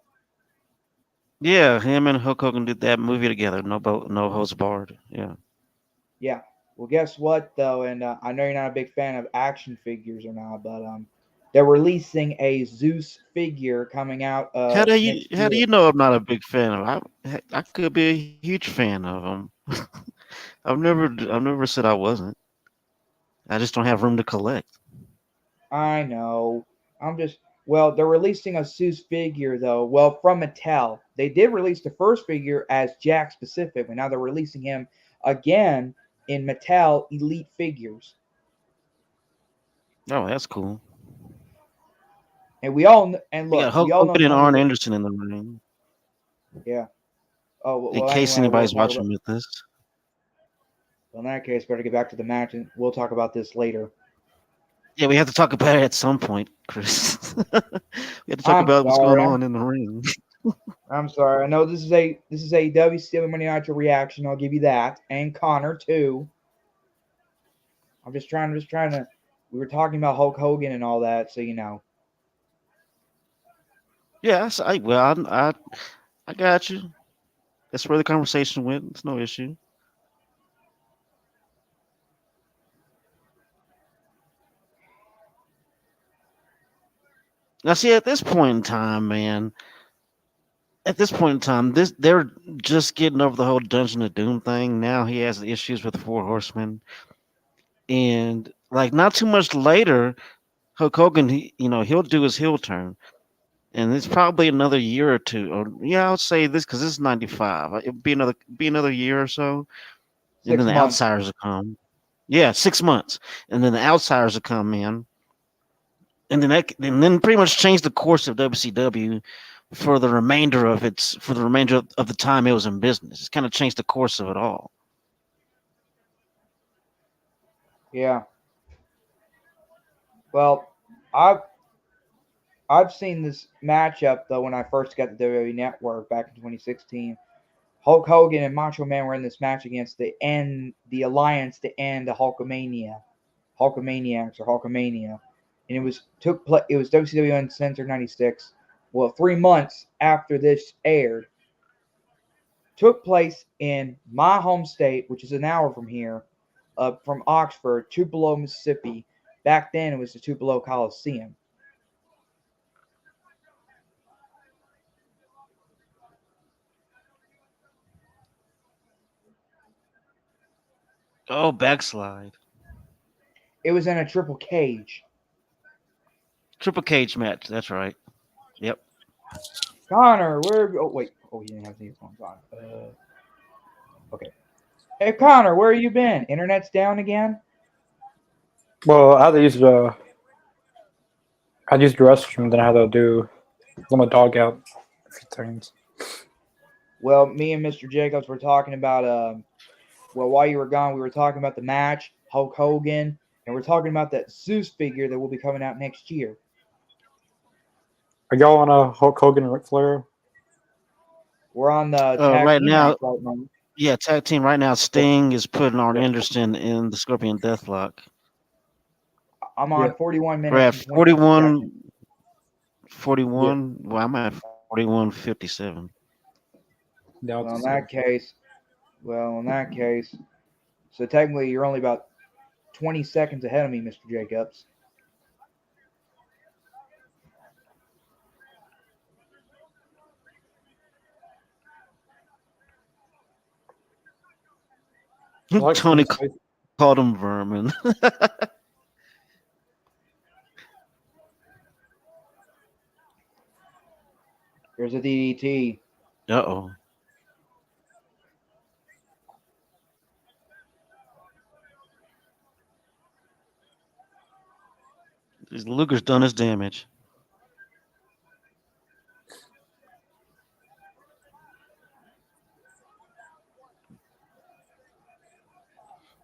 Yeah, him and Hulk Hogan did that movie together. No holds barred. Yeah. Yeah. Well, guess what though, and I know you're not a big fan of action figures or not, but they're releasing a Zeus figure coming out next How do year. you know I'm not a big fan of? I could be a huge fan of him. I've never said I wasn't. I just don't have room to collect. I know. They're releasing a Zeus figure though. Well, from Mattel. They did release the first figure as Jack specific, but now they're releasing him again in Mattel Elite figures. Oh, that's cool. And we all and We got look, we Hulk all know Hogan and Tony. Arn Anderson in the ring. Yeah. Oh In well. case Anyway, we'll anybody's talk about. watching with this. Well, in that case, better get back to the match, and we'll talk about this later. Yeah, we have to talk about it at some point, Chris. We have to talk I'm about what's going sorry. on in the ring. I'm sorry. I know this is a WCW Monday Nitro reaction. I'll give you that, and Connor too. I'm just trying to. We were talking about Hulk Hogan and all that, so you know. Yes, I got you. That's where the conversation went. It's no issue. Now, see, at this point in time, man, at this point in time, they're just getting over the whole Dungeon of Doom thing. Now he has issues with the Four Horsemen, and like not too much later, Hulk Hogan, he'll do his heel turn, and it's probably another year or two. Or yeah, I would say this because this is '95. It'll be another year or so, and then 6 the months. outsiders will come. Yeah, 6 months, and then the outsiders will come in, and then pretty much change the course of WCW for the remainder of the time it was in business. It's kind of changed the course of it all. Yeah. Well, I've seen this matchup though when I first got the WWE Network back in 2016. Hulk Hogan and Macho Man were in this match against the Alliance to end the Hulkamaniacs or Hulkamania, and it was WCW Uncensored '96. Well, 3 months after this aired, took place in my home state, which is an hour from here, from Oxford, Tupelo, Mississippi. Back then, it was the Tupelo Coliseum. Oh, backslide. It was in a triple cage. Triple cage match. That's right. Yep. Connor, where? Oh wait. Oh, he didn't have the earphones on. Okay. Hey Connor, where you been? Internet's down again? Well, I used the restroom, then I had to let my dog out a few times. Well, me and Mr. Jacobs were talking about well, while you were gone, we were talking about the match, Hulk Hogan, and we're talking about that Zeus figure that will be coming out next year. Are y'all on a Hulk Hogan and Ric Flair? We're on the tag Right team match now, right now. yeah, tag team right now. Sting is putting Arn Anderson in the Scorpion Deathlock. I'm Yeah. on 41 We're minutes at and 20 seconds. 41. Well, I'm at 41:57. Yeah, Well, in that case, so technically you're only about 20 seconds ahead of me, Mr. Jacobs. like Tony Sting's called him vermin. There's a DDT. Uh-oh. Luger's done his damage.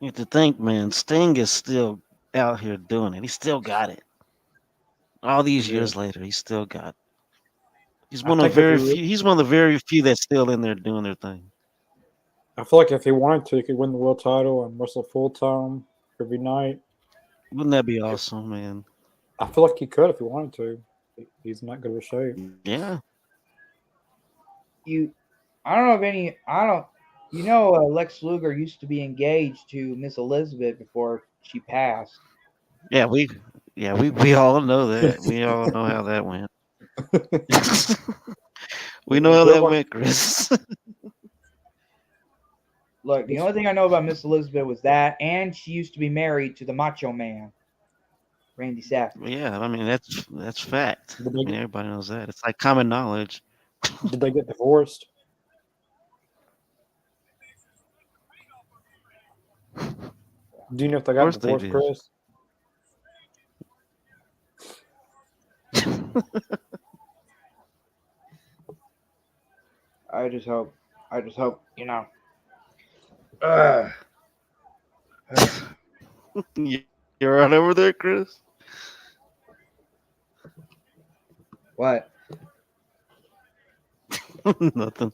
You have to think, man, Sting is still out here doing it. He still got it. All these Yeah. years later, he still got it. I think if he, He's one of the very few that's still in there doing their thing. I feel like if he wanted to, he could win the world title and wrestle full time every night. Wouldn't that be awesome, man? I feel like he could if he wanted to. He's not good of a shape. Yeah. I don't know of any. I don't. Lex Luger used to be engaged to Miss Elizabeth before she passed. Yeah, we all know that. We all know how that went. We know how that went, Chris. Look, the only thing I know about Miss Elizabeth was that, and she used to be married to the Macho Man, Randy Savage. Yeah, I mean that's fact. Did I mean everybody knows that. It's like common knowledge. they get divorced? Do you know if they Of got course they divorced, did. Chris? I just hope. Uh, You're right over there, Chris. what? Nothing.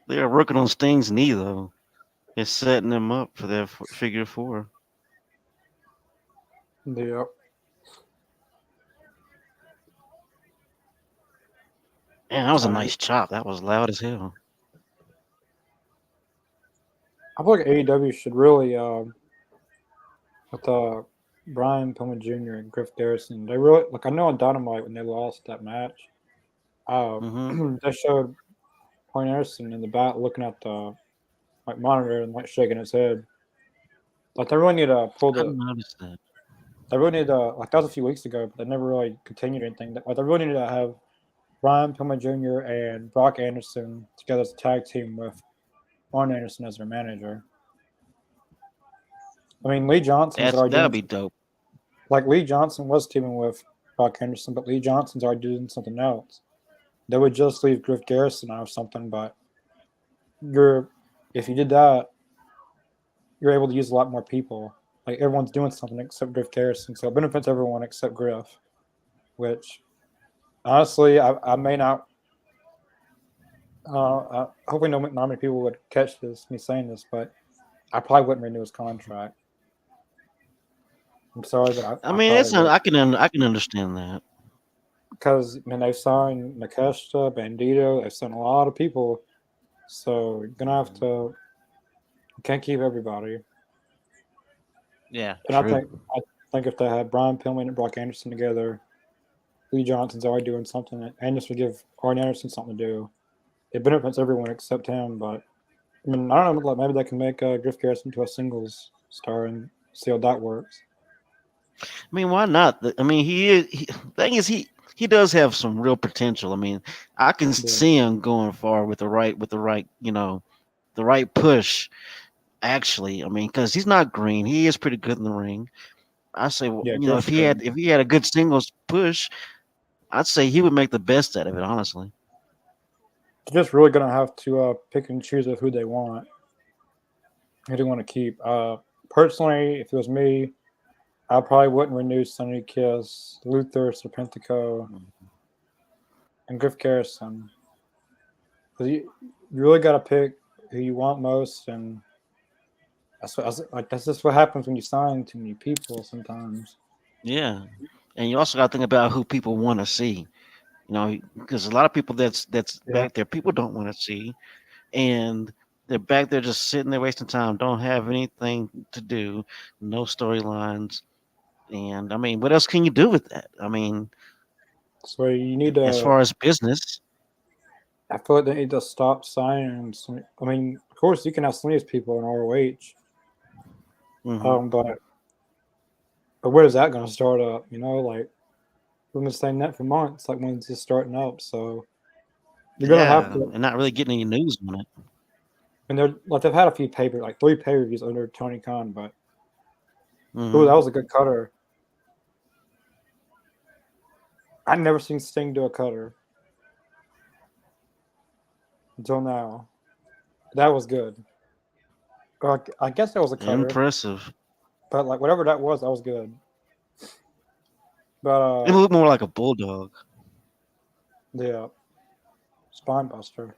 They are working on Sting's knee though. It's setting them up for their figure four. Yeah. Man, that was a nice chop. That was loud as hell. I feel like AEW should really, with Brian Pillman Jr. and Griff Garrison, they really, like, I know on Dynamite when they lost that match, they showed Brian Anderson in the back looking at the monitor and shaking his head. Like they really need to pull I the. noticed that. They really need to like that was a few weeks ago, but they never really continued anything. Like they really need to have Brian Pillman Jr. and Brock Anderson together as a tag team with Arn Anderson as their manager. I mean, Lee Johnson's already That'd doing be dope. like Lee Johnson was teaming with Brock Anderson, but Lee Johnson's already doing something else. They would just leave Griff Garrison out of something, but if you did that, you're able to use a lot more people. Like everyone's doing something except Griff Garrison, so it benefits everyone except Griff. Which honestly, I may not. Hopefully, not many people would catch me saying this, but I probably wouldn't renew his contract. I'm sorry, but I I mean, probably would. I can understand that. Because I mean, they've signed Nakashita, Bandito, they've signed a lot of people, so you're gonna have to. You can't keep everybody. Yeah, And true. I think if they had Brian Pillman and Brock Anderson together, Lee Johnson's already doing something, and this would give Arn Anderson something to do. It benefits everyone except him, but I mean, I don't know. Like maybe they can make Griff Garrison to a singles star and see how that works. I mean, why not? I mean, thing is, he does have some real potential. I mean, I can Yeah, see him going far with the right, the right push. Actually, I mean, because he's not green, he is pretty good in the ring. I say, well, yeah, Griff's good. if he had a good singles push, I'd say he would make the best out of it. Honestly. They're just really gonna have to pick and choose of who they want, who they want to keep. Personally, if it was me, I probably wouldn't renew Sonny Kiss, Luther, Serpentico, and Griff Garrison. Because you really got to pick who you want most, and that's just what happens when you sign too many people sometimes. Yeah, and you also got to think about who people want to see. Because a lot of people that's Yeah. back there, people don't want to see, and they're back there just sitting there wasting time, don't have anything to do, no storylines, and I mean, what else can you do with that? I mean, So you need as to. far as business, I feel like they need to stop signing. I mean, of course, you can have some of these people in ROH, hmm but where is that going to start up? Like we've been saying that for months. Like when it's just starting up, so you're gonna have yeah, to. and not really getting any news on it. And they're like they've had a few like 3 pay-per-views under Tony Khan, but ooh, that hmm was a good cutter. I'd never seen Sting do a cutter until now. That was good. Or I guess that was a cutter, Impressive. but like whatever that was good. But It looked more like a bulldog. yeah, spine buster.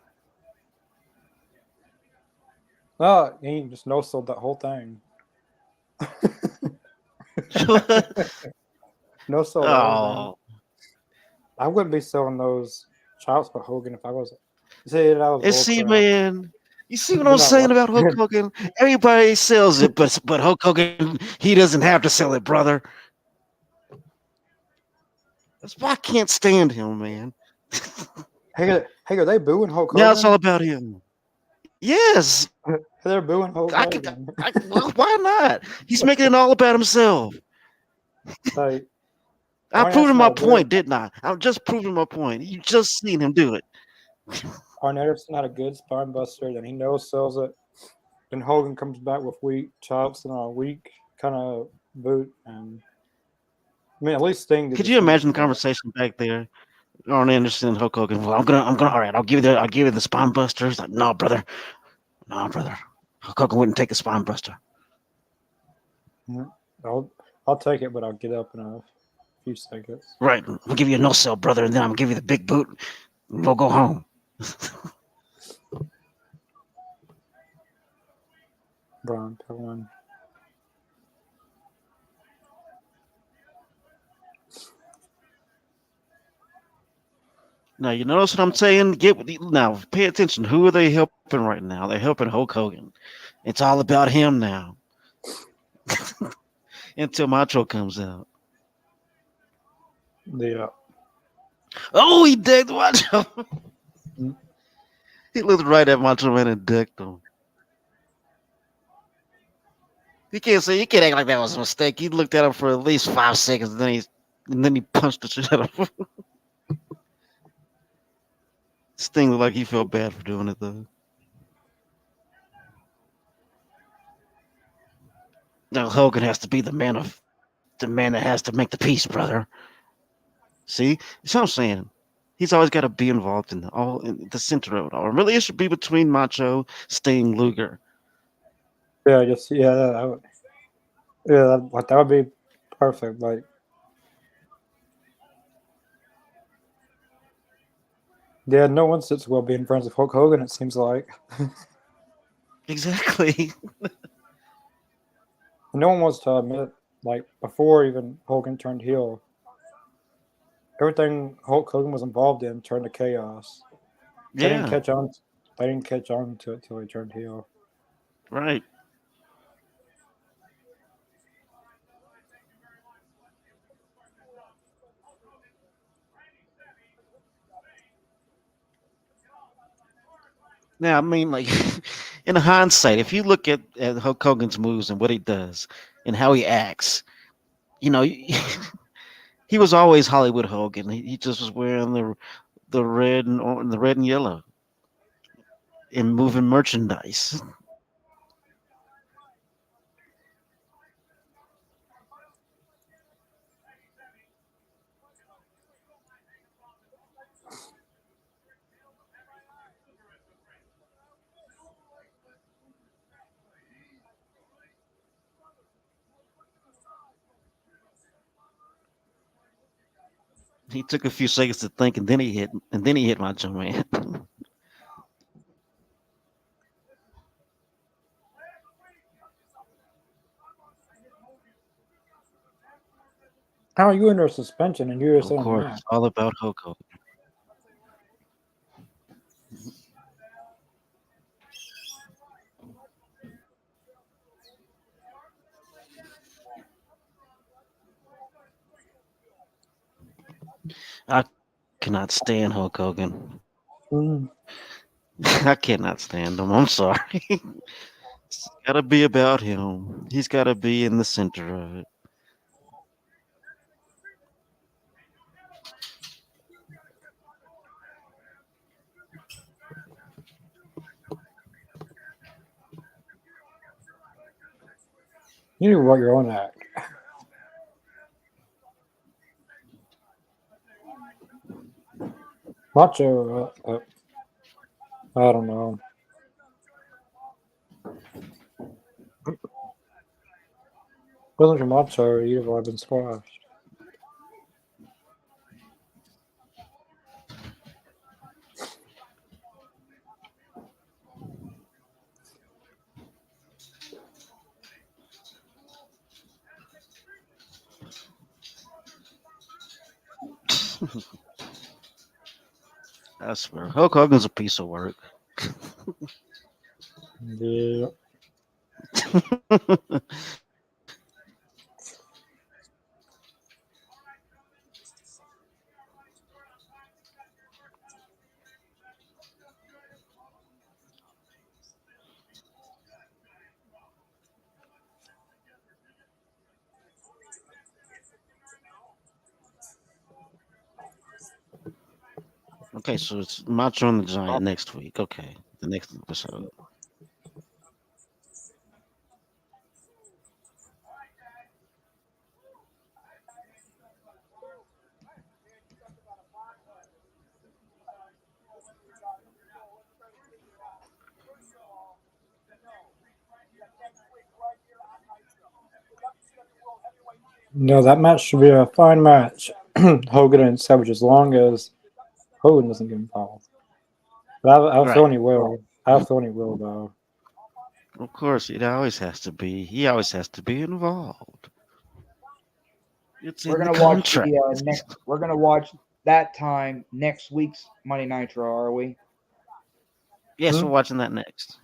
No, he just no sold that whole thing. No sold that whole thing. Oh, I wouldn't be selling those chops for Hogan if I was. See, that was and bull see, crap. man, you see what They're I'm not saying right. about Hulk Hogan? Everybody sells it, but Hulk Hogan, he doesn't have to sell it, brother. That's why I can't stand him, man. Hey, are they booing Hulk Now it's all Hogan? about him. Yes, They're booing Hulk Hogan. well, why not? He's making it all about himself. Like, I Arn proved Anderson my had a good. point, didn't I? I'm just proving my point. You just seen him do it. Arn Anderson had a good spine buster, then he no sells it. Then Hogan comes back with weak chops and a weak kind of boot, and I mean at least Sting did Could the you singles imagine the match. conversation back there? Arn Anderson, Hulk Hogan. Well, I'm gonna. All right, I'll give you the spine buster. He's like, no, brother, no, brother. Hulk Hogan wouldn't take a spine buster. Mhm. I'll take it, but I'll get up in a few seconds. Right, I'll give you a no sell, brother, and then I'm gonna give you the big boot. And we'll go home. Brian Pillman. Now you notice what I'm saying. Now. Pay attention. Who are they helping right now? They're helping Hulk Hogan. It's all about him now. Until Macho comes out. Yeah. Oh, he decked Macho. Mm. He looked right at Macho Man and decked him. You can't act like that was a mistake. He looked at him for at least 5 seconds, and then he punched the shit out of him. Sting looked like he felt bad for doing it though. Now Hogan has to be the man that has to make the peace, brother. See, that's what I'm saying. He's always got to be involved in the center of it all. Really, it should be between Macho, Sting, Luger. Yeah, just that would be perfect. Like, yeah, no one sits well being friends with Hulk Hogan. It seems like Exactly. no one wants to admit, like before even Hogan turned heel, everything Hulk Hogan was involved in turned to chaos. They didn't Yeah. catch on. They didn't catch on to it till he turned heel. Right. Now, I mean, like in hindsight, if you look at Hulk Hogan's moves and what he does and how he acts, you know, he was always Hollywood Hogan. He just was wearing the the red and yellow and moving merchandise. He took a few seconds to think, and then he hit Macho Man. How are you under suspension and you're Of still in the course, match? it's all about Hulk Hogan. I cannot stand Hulk Hogan. Mm. I cannot stand him. I'm sorry. It's got to be about him. He's got to be in the center of it. You need to write your own act. Macho, I don't know. Wasn't for Macho, you'd have already been squashed. I swear, Hulk Hogan's a piece of work. Yeah. Okay, so it's Macho and the Giant next week. Okay, the next episode. No, that match should be a fine match. Hogan and Savage, as long as Hogan doesn't get involved. But I have a Right. feeling he will. I have a feeling he will, though. Of course, it always has to be. He always has to be involved. It's We're in the gonna watch contract. the next. We're gonna watch that time next week's Monday Nitro. Are we? Yes, Hmm? we're watching that next.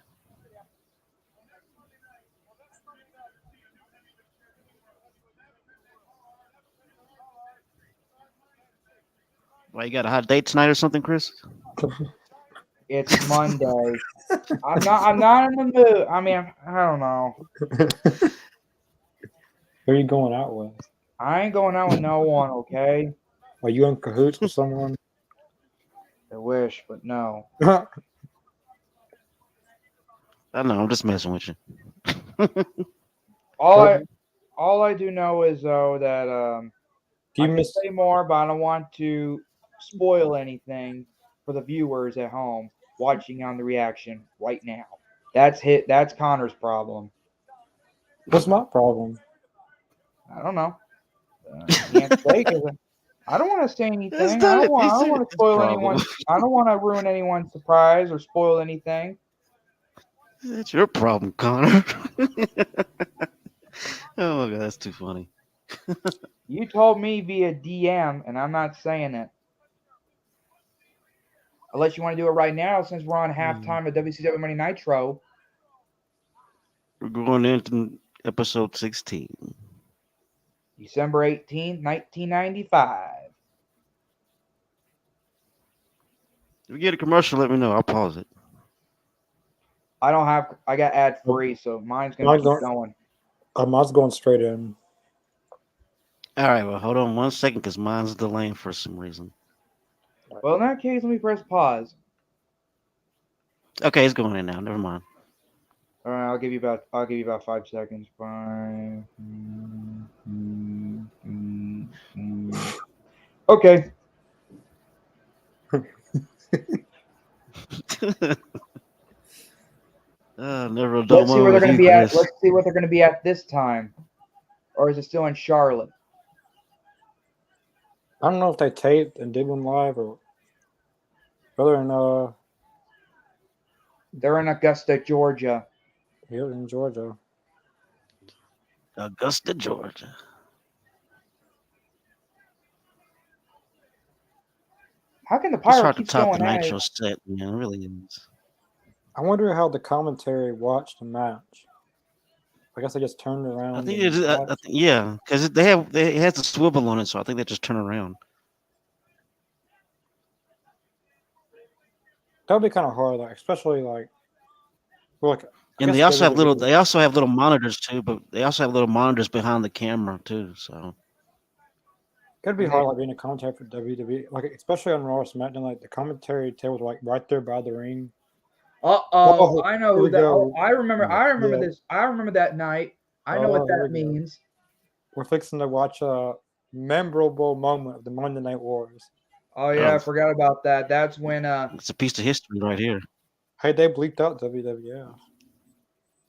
Why you got a hot date tonight or something, Chris? It's Monday. I'm not. I'm not in the mood. I mean, I don't know. Who are you going out with? I ain't going out with no one, okay? Are you in cahoots with someone? I wish, but no. I know. I'm just messing with you. All I do know is though that Do I you can miss? say more, but I don't want to spoil anything for the viewers at home watching on the reaction right now. That's Connor's problem. What's my problem? I don't know. Can't say because I don't want to say That's anything. not it. I don't want to It's spoil problem. anyone. I don't want to ruin anyone's surprise or spoil anything. That's your problem, Connor. Oh my god, that's too funny. You told me via DM, and I'm not saying it. Unless you want to do it right now, since we're on halftime of WCW Money Nitro. We're going into episode 16. December 18th, 1995. If you get a commercial, let me know. I'll pause it. I got ad free, so mine's going to keep going. Mine's going straight in. All right, well, hold on 1 second because mine's delaying for some reason. Well, in that case, let me press pause. Okay, it's going in now. Never mind. All right, I'll give you about 5 seconds. 5. Okay. Never a dull Let's see where they're moment going to with be you, at. Chris. Let's see what they're going to be at this time, or is it still in Charlotte? I don't know if they taped and did one live or whether They're in Augusta, Georgia. here in Georgia. Augusta, Georgia. How can the It's pirate hard to keep top the going at Nitro it? set, man. It really is. I wonder how the commentary watched the match. I guess they just turned around. I think it is. Yeah, because it has the swivel on it, so I think they just turn around. That would be kind of hard, like especially like. And they also have little monitors too, but they also have little monitors behind the camera too. So it'd be hard, like being a commentator for WWE, like especially on Raw or SmackDown. Like the commentary tables like right there by the ring. I know who that. Oh, I remember. Yeah. I remember this. I remember that night. I know what that means. We're fixing to watch a memorable moment of the Monday Night Wars. Oh yeah, I forgot about that. That's when it's a piece of history right here. Hey, they bleeped out WWF.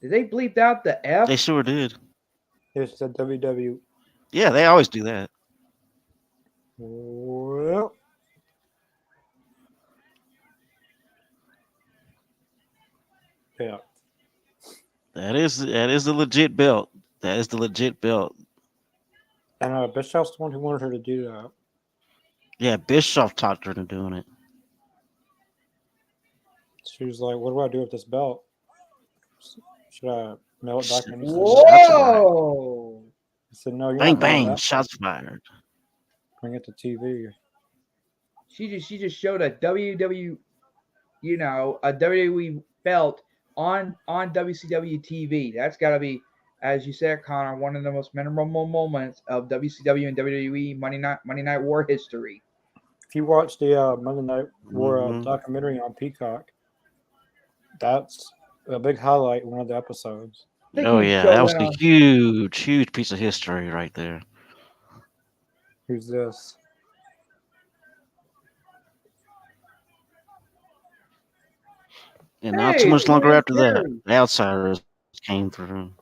Did they bleep out the F? They sure did. It said WW. Yeah, they always do that. Well, yeah. That is the legit belt. That is the legit belt. And Bischoff's the one who wanted her to do that. Yeah, Bischoff talked her into doing it. She was like, "What do I do with this belt? Should I mail it back?" Whoa! I said, "No, you're bang not bang, shots fired. Bring it to TV." She just showed a WWE belt on WCW TV. That's got to be, as you said, Connor, one of the most memorable moments of WCW and WWE Monday Night War history. If you watch the Monday Night War documentary on Peacock, that's a big highlight in one of the episodes. Oh yeah, that was a huge piece of history right there. Who's this? And not too much longer after that, the Outsiders came through.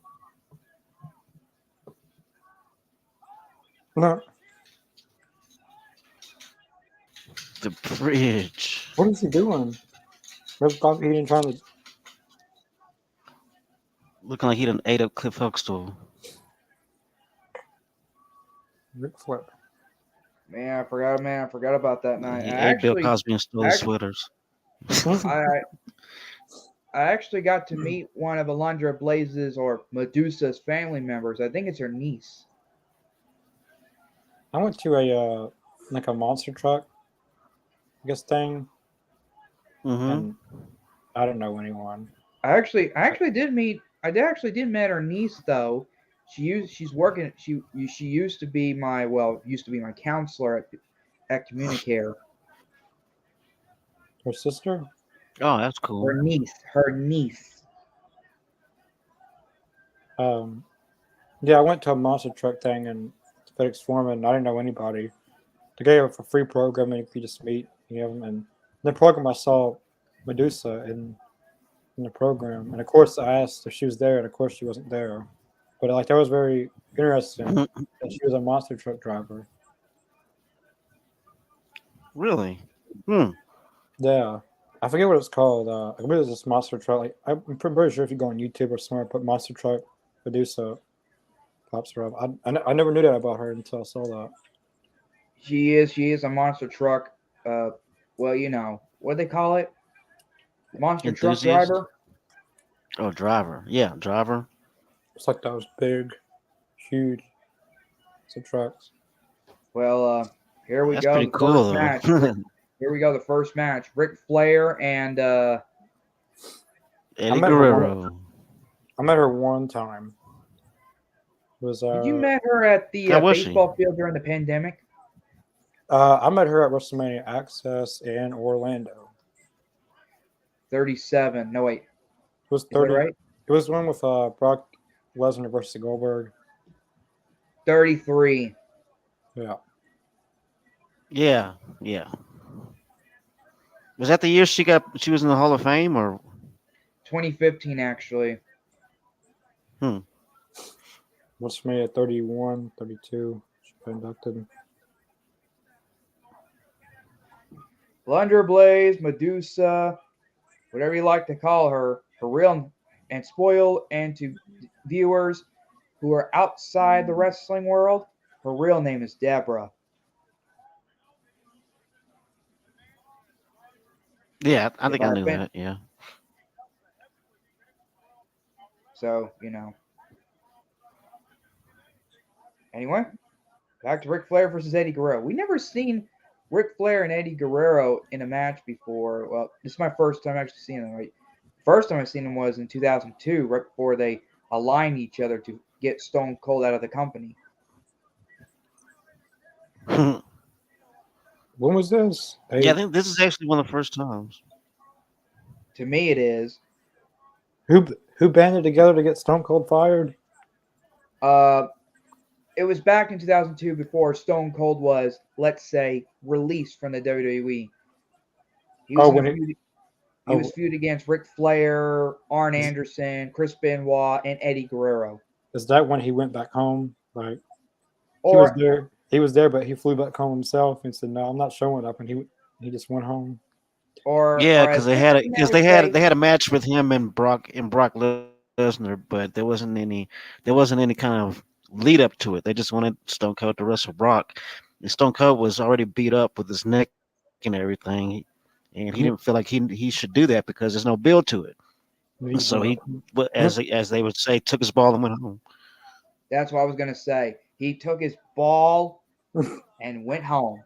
No. The bridge. What is he doing? He didn't try to. Looking like he done ate up Cliff Huxtable. Rick Flip. Man, I forgot about that night. He ate Bill Cosby and stole his sweaters. I actually got to meet one of Alundra Blaze's or Medusa's family members. I think it's her niece. I went to a like a monster truck, I guess thing. And I don't know anyone. I actually did meet her niece though. She's working. She used to be my counselor at Communicare. Her sister? Oh, that's cool. Her niece. Yeah, I went to a monster truck thing in FedEx Foreman. I didn't know anybody. They gave us a free program and you could just meet them. And the program I saw Medusa in the program, and of course I asked if she was there, and of course she wasn't there. But like that was very interesting that she was a monster truck driver. Really? Hmm. Yeah, I forget what it's called. I believe it's this monster truck. Like I'm pretty sure if you go on YouTube or somewhere, put monster truck Medusa, pops her up. I never knew that about her until I saw that. She is a monster truck. Well, what they call it, monster truck Enthusiast? driver. Oh, driver. Yeah, driver. It's like those big, huge, some trucks. Well, here we That's go. pretty The first cool, match. though. Here we go. The first match. Ric Flair and Eddie Guerrero. I met her one time. It was did you met her at the How was she? baseball field during the pandemic? I met her at WrestleMania Access in Orlando. 37. No wait. It was Is that 30. right? It was one with Brock Lesnar versus Goldberg. 33. Yeah. Yeah, yeah. Was that the year she was in the Hall of Fame, or 2015 actually. WrestleMania 31, 32. She got inducted. Blunder Blaze, Medusa, whatever you like to call her, for real and spoil and to viewers who are outside the wrestling world, her real name is Deborah. yeah, I think I If I've knew been that. Yeah. so, Anyway, back to Ric Flair versus Eddie Guerrero. We never seen Ric Flair and Eddie Guerrero in a match before. Well, this is my first time actually seeing them. Right? First time I seen them was in 2002, right before they aligned each other to get Stone Cold out of the company. When was this? Yeah, I think this is actually one of the first times. To me, it is. Who banded together to get Stone Cold fired? It was back in 2002 before Stone Cold was, let's say, released from the WWE. He was he was feud against Ric Flair, Arn Anderson, Chris Benoit, and Eddie Guerrero. Is that when he went back home? Like Or he was there. He was there, but he flew back home himself and said, "No, I'm not showing up." And he just went home. Yeah, or because as Vince would say, they had a match with him and Brock Lesnar, but there wasn't any kind of lead up to it. They just wanted Stone Cold to wrestle Brock. And Stone Cold was already beat up with his neck and everything, and he didn't feel like he should do that because there's no build to it. So he, as they would say, took his ball and went home. That's what I was gonna say. He took his ball and went home.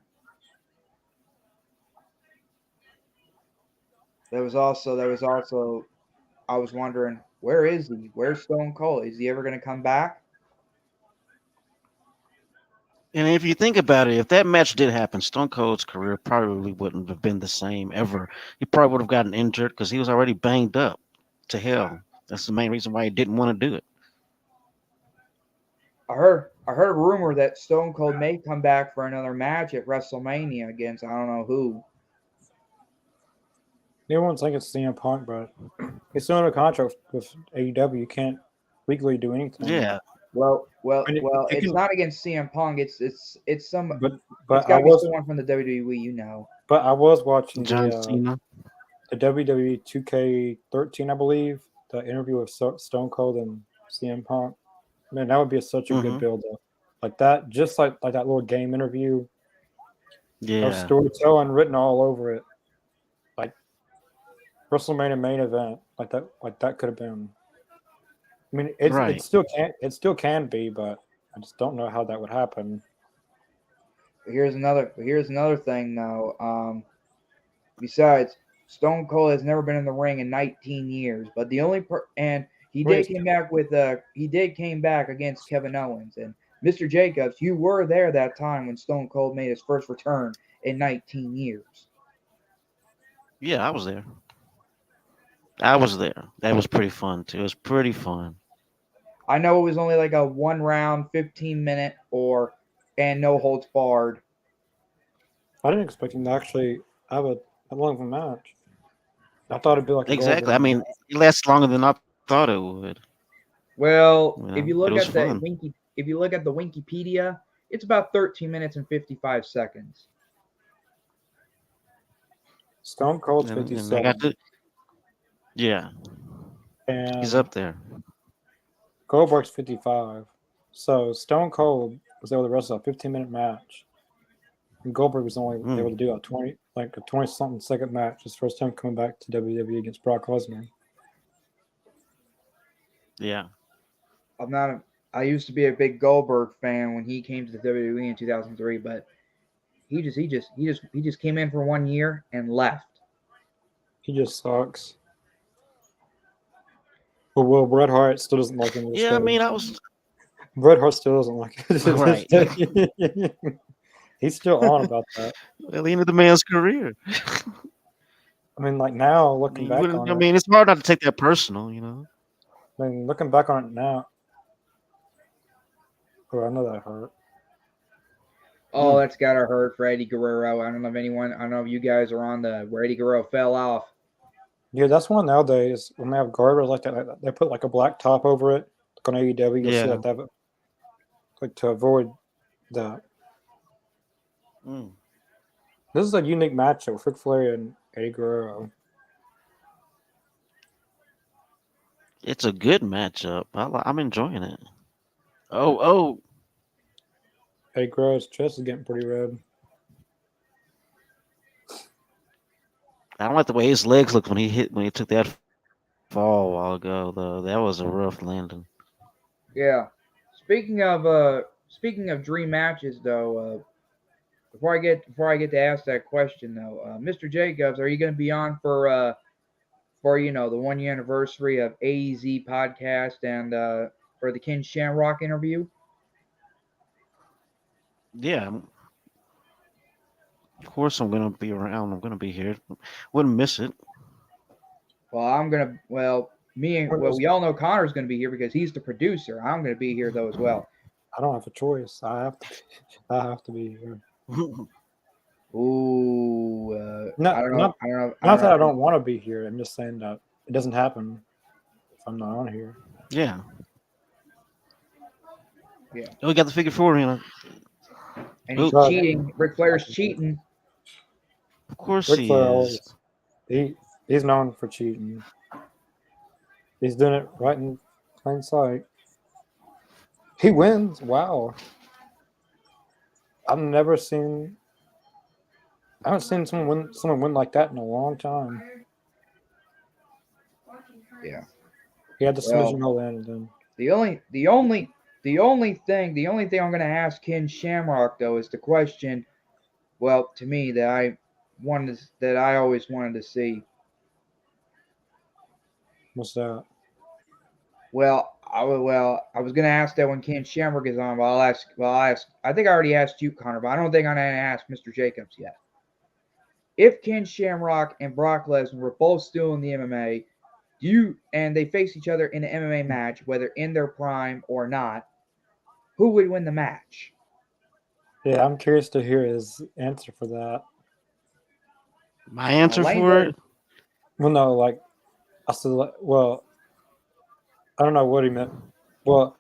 There was also I was wondering, where is he? Where's Stone Cold? Is he ever gonna come back? And if you think about it, if that match did happen, Stone Cold's career probably wouldn't have been the same ever. He probably would have gotten injured because he was already banged up to hell. That's the main reason why he didn't want to do it. I heard a rumor that Stone Cold may come back for another match at WrestleMania against I don't know who. Everyone's like it's CM Punk, but he's still under contract with AEW. You can't legally do anything. Yeah. Well, it's not against CM Punk. It's some. But it's got to be someone from the WWE, But I was watching John Cena. The WWE 2K13, I believe, the interview with Stone Cold and CM Punk. Man, that would be such a good build up, like that. Just like that little game interview. Yeah. Storytelling written all over it, like WrestleMania main event, like that could have been. I mean, it still can be, but I just don't know how that would happen. Here's another thing though. Besides, Stone Cold has never been in the ring in 19 years, but the only and He did came back against Kevin Owens and Mr. Jacobs. You were there that time when Stone Cold made his first return in 19 years. Yeah, I was there. I was there. That was pretty fun too. It was pretty fun. I know it was only like a 1 round, 15-minute and no holds barred. I didn't expect him to actually have a long of a match. I thought it'd be like a Exactly. I Goldberg mean, match. it lasts longer than I thought it would. Well, You know, but it was fun. if you look at the Wikipedia, it's about 13 minutes and 55 seconds. Stone Cold's And I got 57, to. Yeah, he's and up there. Goldberg's 55. So Stone Cold was able to wrestle a 15-minute match, and Goldberg was only able to do a 20-something second match. His first time coming back to WWE against Brock Lesnar. Yeah. I used to be a big Goldberg fan when he came to the WWE in 2003, but he just came in for 1 year and left. He just sucks. Well, Bret Hart still doesn't like him. Yeah, I mean, I was Bret Hart still doesn't like him. right. He's still on about that. Well, the end of the man's career. I mean, like now looking back on it. I mean, it's hard not to take that personal, you know. I mean, looking back on it now. Oh, I know that hurt. Oh, that's gotta hurt for Eddie Guerrero. I don't know if you guys are on where Eddie Guerrero fell off. Yeah, that's one nowadays when they have garbage like that. They put like a black top over it. Like on AEW, you'll see that they have it, like to avoid that. This is a unique matchup with Ric Flair and Eddie Guerrero. It's a good matchup. I'm enjoying it. Oh. Eddie Guerrero's chest is getting pretty red. I don't like the way his legs look when he took that fall a while ago, though. That was a rough landing. Yeah. Speaking of dream matches, though, before I get to ask that question, though, Mr. Jacobs, are you going to be on for the 1 year anniversary of AEZ podcast and for the Ken Shamrock interview? Yeah. Of course, I'm going to be around. I'm going to be here. Wouldn't miss it. Well, we all know Connor's going to be here because he's the producer. I'm going to be here though as well. I don't have a choice. I have to be here. Ooh, not I don't know. Not that I don't want to be here. I'm just saying that it doesn't happen if I'm not on here. Yeah. Yeah. We got the figure 4, you know. And he's cheating. Ric Flair's cheating. Of course Ric he Flair is. He's known for cheating. He's doing it right in plain sight. He wins. Wow. I haven't seen someone win like that in a long time. Yeah. He had the submission all in, and then the only thing I'm going to ask Ken Shamrock though is the question. Well, to me that I always wanted to see. What's that? Well, I was going to ask that when Ken Shamrock is on, but I'll ask. I think I already asked you, Connor, but I don't think I'm going to ask Mr. Jacobs yet. If Ken Shamrock and Brock Lesnar were both still in the MMA, and they face each other in an MMA match, whether in their prime or not, who would win the match? Yeah, I'm curious to hear his answer for that. My answer for it? Well, no, like I said. Well, I don't know what he meant. Well,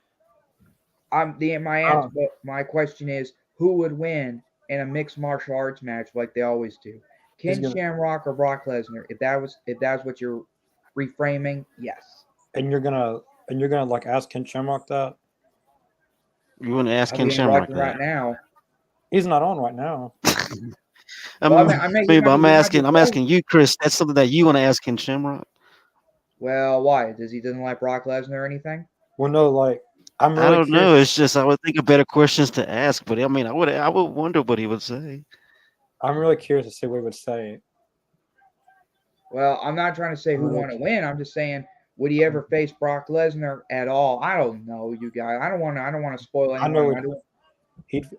my question is, who would win in a mixed martial arts match like they always do? Ken Shamrock or Brock Lesnar? If that's what you're reframing, yes. And you're gonna like ask Ken Shamrock that? You want to ask Ken Shamrock that? Right now. He's not on right now. I'm asking you, Chris. That's something that you want to ask Ken Shamrock. Well, why? He doesn't like Brock Lesnar or anything? Well, no, like I don't know. It's just I would think of better questions to ask, but I mean, I would wonder what he would say. I'm really curious to see what he would say. Well, I'm not trying to say who won to win. I'm just saying Would he ever face Brock Lesnar at all? I don't know, you guys. I don't want to spoil I know anyone.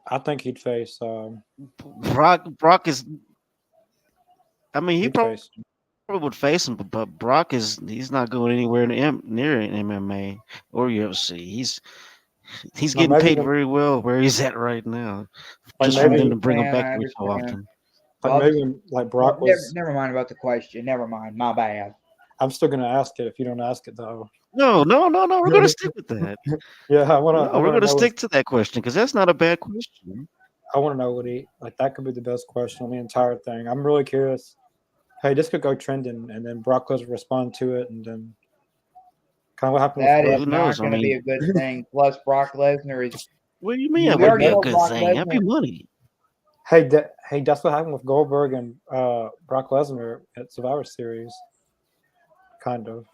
I think he'd face. Brock is. I mean, he He'd probably face. would face him, but Brock he's not going anywhere near an MMA or UFC. He's No, getting maybe paid very well where he's at right now, like just from them maybe to bring him I back every so understand. often. like Well, maybe like Brock was. never mind about the question. Never mind. My bad. I'm still gonna ask it if you don't ask it though. No. We're going to stick with that. Yeah, I No, we're wanna going to know. stick to that question because that's not a bad question. I want to know what he like. That could be the best question on the entire thing. I'm really curious. Hey, this could go trending, and then Brock Lesnar respond to it, and then kind of what happened with That Brock. is Who not knows? I going to be mean, a good thing. Plus, Brock Lesnar is. what do you mean? It We would already be a know good Brock thing. That'd be Lesnar. money. Hey, that's what happened with Goldberg and Brock Lesnar at Survivor Series. Kind of.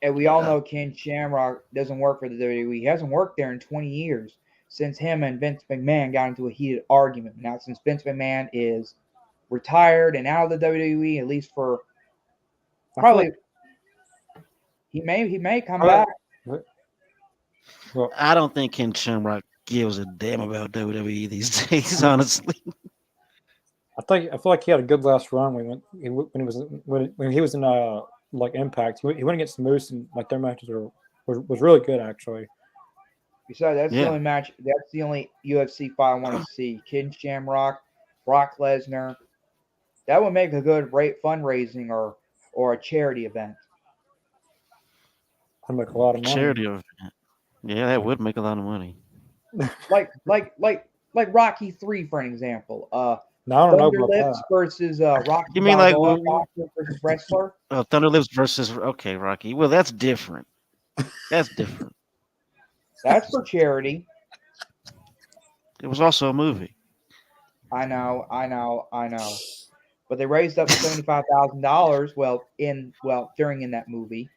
And we all Yeah. know Ken Shamrock doesn't work for the WWE. He hasn't worked there in 20 years since him and Vince McMahon got into a heated argument. Now, since Vince McMahon is retired and out of the WWE, at least for probably, he may come back. Well, I don't think Ken Shamrock gives a damn about WWE these days, honestly. I feel like he had a good last run when he was in like Impact. He went against Moose and like their matches was really good actually. Besides, that's the Yeah. only match. That's the only UFC fight I want to see. Ken Shamrock, Brock Lesnar. That would make a good fundraising or a charity event. I'd make a lot of money. Charity event. Yeah, that would make a lot of money. Like Rocky 3, for an example. Now I don't know Thunder about Lips that. versus Rocky You mean like Balboa, boxer versus wrestler. Thunder Lips versus Rocky? Well, that's different. That's different. That's for charity. It was also a movie. I know. But they raised up $75,000. During in that movie.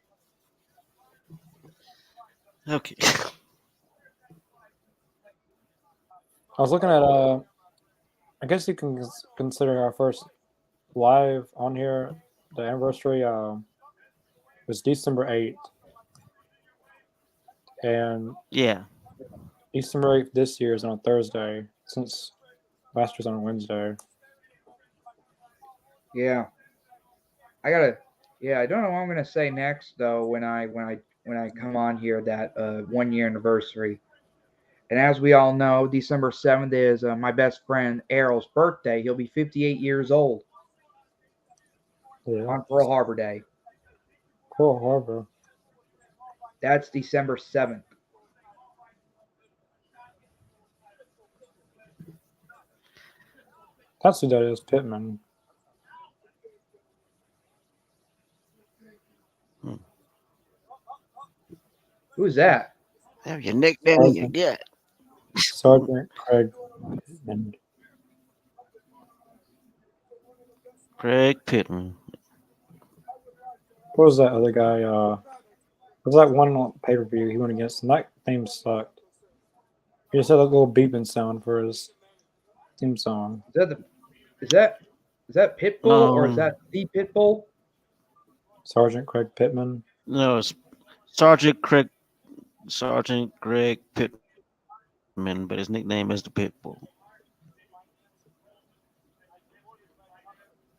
Okay. I was looking at I guess you can consider our first live on here. The anniversary was December 8th, and Yeah. December 8th this year is on a Thursday since last year's on a Wednesday. Yeah. I don't know what I'm gonna say next though when I come on here that 1 year anniversary. And as we all know, December 7th is my best friend Errol's birthday. He'll be 58 years old on Pearl Harbor Day. Pearl Harbor. That's December 7th. That's who that is, Pittman. Who's that? Have your neck down in your gut. Sergeant Craig Pittman. Craig Pittman. What was that other guy? Was that one on pay-per-view he went against? And that theme sucked. He just had a little beeping sound for his theme song. Is that Pitbull or is that the Pitbull? Sergeant Craig Pittman. No, it's Sergeant Greg Pittman, but his nickname is the Pitbull.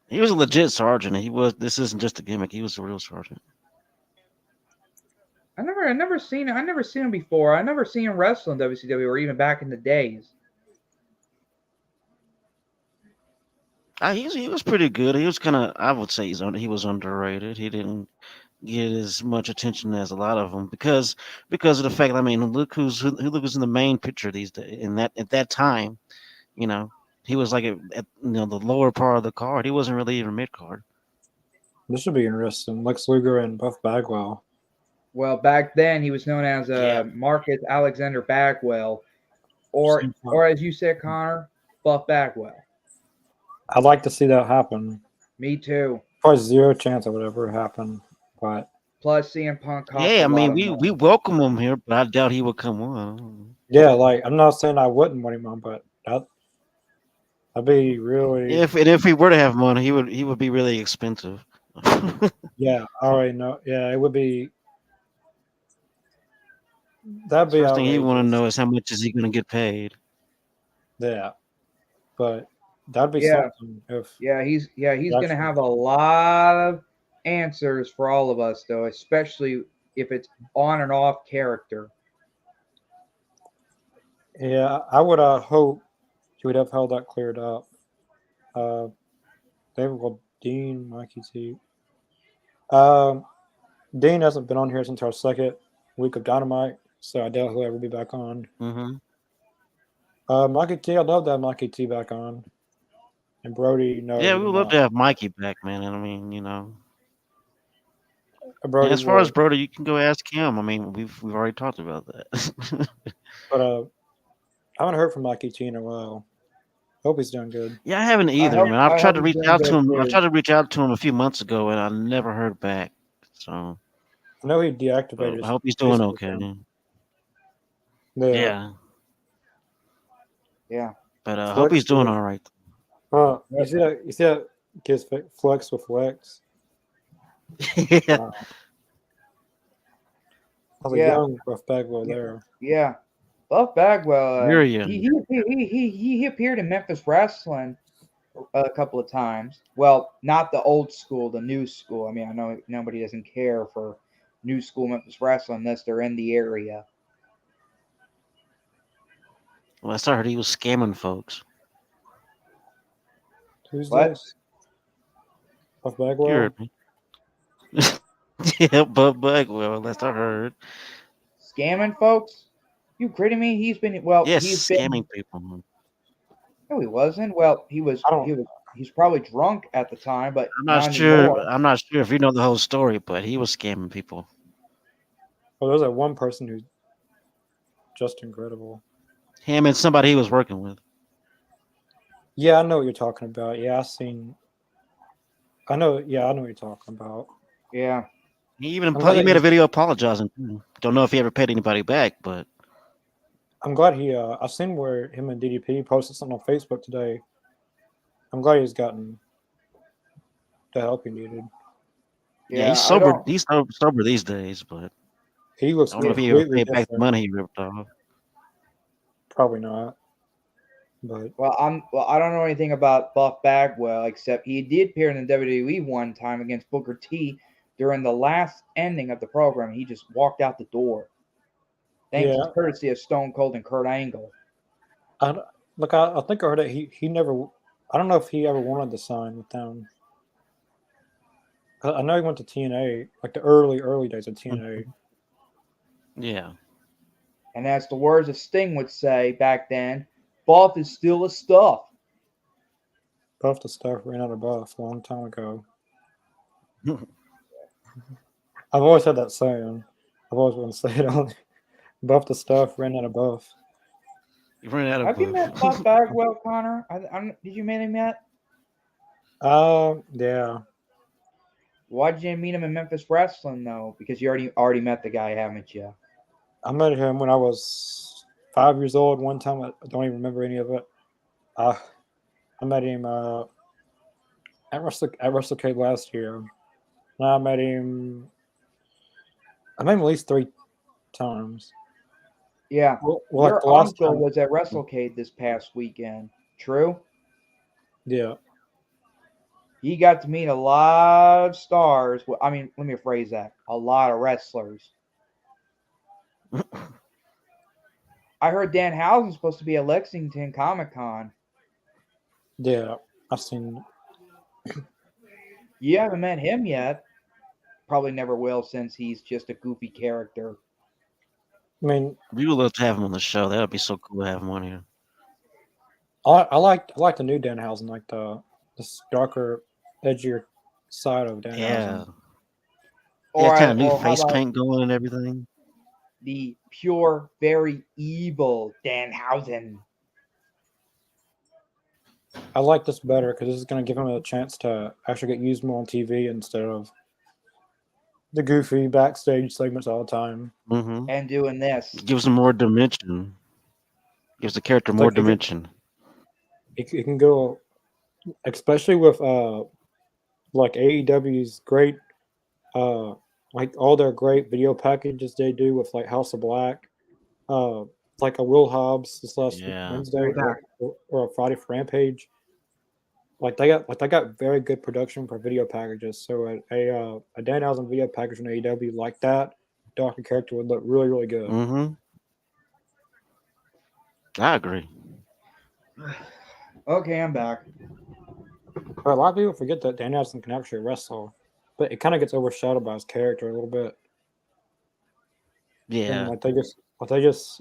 He was a legit sergeant. This isn't just a gimmick. He was a real sergeant. I never seen him before. I never seen him wrestle in WCW or even back in the days. He was pretty good. He was I would say he was underrated. He didn't get as much attention as a lot of them because of the fact. I mean, look who's in the main picture these days. At that time, he was like at the lower part of the card. He wasn't really even mid card. This should be interesting. Lex Luger and Buff Bagwell. Well, back then he was known as Marcus Alexander Bagwell, or as you said, Connor, Buff Bagwell. I'd like to see that happen. Me too. Probably zero chance it would ever happen, but plus CM Punk. Yeah, I mean we welcome him here, but I doubt he would come on. Yeah, like I'm not saying I wouldn't want him on, but that'd be really. If he were to have money, he would be really expensive. Yeah, I already know. Yeah, it would be. That'd be First thing he want to outrageous. know is how much is he going to get paid. Yeah, but that'd be Yeah, something if he's he gonna actually. have a lot of answers for all of us though, especially if it's on and off character. Yeah, I would hope he would have held that cleared up. Uh, David Dean, Mikey T. Um, Dean hasn't been on here since our second week of Dynamite, so I doubt he'll ever be back on. Mm-hmm. Mikey T, I'd love to have Mikey T back on. And Brody, no, Yeah, we we're would love not. to have Mikey back, man. And I mean, and Brody as far as will. Brody, you can go ask him. I mean, we've already talked about that. But I haven't heard from Mikey T in a while. Hope he's doing good. Yeah, I haven't either, man. I've I tried hope to he's reach doing out to good him. I too. tried to reach out to him a few months ago, and I never heard back. So I know he deactivated I his hope he's doing Facebook okay. account. Yeah. Yeah, Yeah. but I hope Flex he's doing with, all right. you see that? You see that kid's flex with Flex? Yeah. I was a Yeah. young Buff Bagwell there. Yeah. Buff Bagwell, Very he, young. he appeared in Memphis Wrestling a couple of times. Well, not the old school, the new school. I mean, I know nobody doesn't care for new school Memphis Wrestling unless they're in the area. Last I heard, he was scamming folks. Who's What? this? Buff You Bagwell? heard me. Yeah, Bub Bagwell. Last I heard. Scamming folks? You kidding me? He's been Yes, he's been scamming people. no, he wasn't. Well, he's probably drunk at the time, but I'm not not sure. anymore. I'm not sure if you know the whole story, but he was scamming people. Oh, there's that one person who's just incredible. Him and somebody he was working with. Yeah, I know what you're talking about. Yeah, I know. Yeah, I know what you're talking about. Yeah. He even I'm glad he that made a video apologizing. Don't know if he ever paid anybody back, but I'm glad he. I've seen where him and DDP posted something on Facebook today. I'm glad he's gotten the help he needed. yeah, Yeah, he's I sober. don't. He's sober these days, but He looks I don't know if he ever completely paid back the different. money he ripped off. Probably not. But I don't know anything about Buff Bagwell except he did appear in the WWE one time against Booker T during the last ending of the program. He just walked out the door. Thanks yeah, to courtesy of Stone Cold and Kurt Angle. I think I heard that he never. I don't know if he ever wanted to sign with them. I know he went to TNA, like the early days of TNA. Yeah. And as the words of Sting would say back then, Buff is still a stuff. Buff the stuff ran out of Buff a long time ago. I've always had that saying. I've always wanted to say it on Buff the stuff ran out of Buff. You ran out of Have you met Buff Bagwell, Connor? Did you meet him yet? Yeah. Why did you meet him in Memphis Wrestling though? Because you already met the guy, haven't you? I met him when I was 5 years old. One time, I don't even remember any of it. I met him at WrestleCade last year. And I met him at least 3 times. Yeah. Well, Your like the last uncle time. was at WrestleCade this past weekend. True? Yeah. He got to meet a lot of stars. Well, I mean, let me rephrase that. A lot of wrestlers. I heard Danhausen's supposed to be at Lexington Comic Con. Yeah. I've seen. You haven't met him yet. Probably never will since he's just a goofy character. I mean, We would love to have him on the show. That would be so cool to have him on here. I like the new Danhausen, like this darker, edgier side of Danhausen. Yeah. Or, Kind of new or how face about paint going and everything. the pure, very evil Danhausen? I like this better because this is going to give him a chance to actually get used more on TV instead of the goofy backstage segments all the time. Mm-hmm. And doing this. Gives him more dimension. Gives the character more dimension. It can go, especially with like AEW's great, like all their great video packages they do with like House of Black like a Will Hobbs this last Yeah. Wednesday or a Friday for Rampage. Like they got very good production for video packages. So a Danhausen video package from AEW like that darker character would look really really good. Mm-hmm. I agree. Okay, I'm back. But a lot of people forget that Danhausen can actually wrestle, but it kind of gets overshadowed by his character a little bit. And Yeah. they just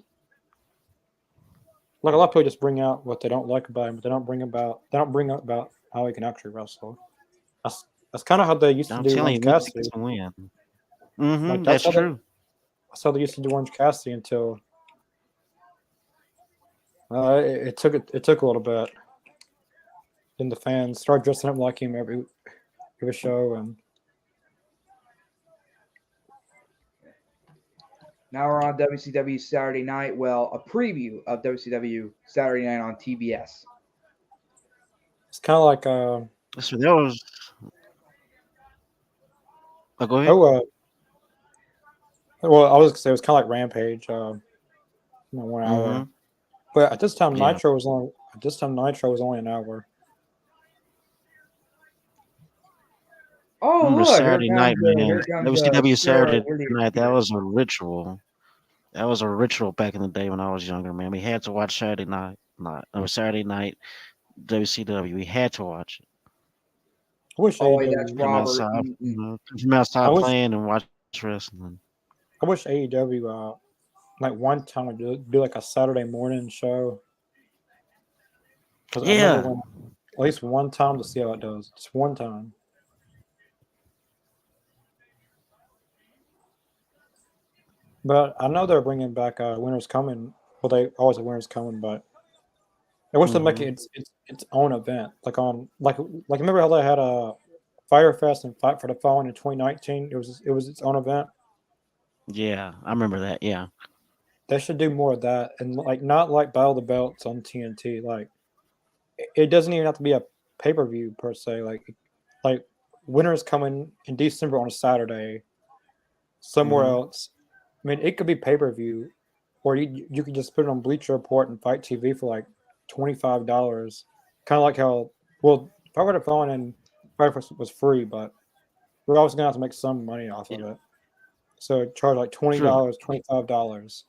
like a lot of people just bring out what they don't like about him, but they don't bring up about how he can actually wrestle. That's kind of how they used to I'm do telling Orange you, Mystic Cassidy. can win. Mm-hmm. Like That's true. that's how they used to do Orange Cassidy until it took a little bit. Then the fans started dressing up like him every show, and Now we're on WCW Saturday Night. Well, a preview of WCW Saturday Night on TBS. it's kind of like So that was. Oh, go ahead. oh well I was gonna say it was kind of like Rampage, 1 hour. Mm-hmm. But at this time Yeah. Nitro was only an hour. Oh, Remember look, Saturday night, man. here comes WCW Sarah. Saturday night. That was a ritual. That was a ritual back in the day when I was younger, man. We had to watch Saturday night, Saturday night WCW. We had to watch it. I wish Oh, that's AEW. Robert Eaton. Come from outside I wish playing and watch wrestling. I wish AEW like one time would do like a Saturday morning show. Because I never Yeah. went at least one time to see how it does. Just one time. But I know they're bringing back Winter's Coming. Well, they always have Winter's Coming, but I wish they make Mm-hmm. it its own event. Like remember how they had a Fire Fest and Fight for the Fallen in 2019? It was its own event. Yeah, I remember that. Yeah. They should do more of that and like not like Battle of the Belts on TNT. Like it doesn't even have to be a pay per view per se. Like Winter's Coming in December on a Saturday somewhere Mm-hmm. else. I mean, it could be pay per view, or you could just put it on Bleacher Report and Fight TV for like $25. Kind of like how Fight for the Fallen and Fight was free, but we're always gonna have to make some money off of Yeah. it. So charge like True. $25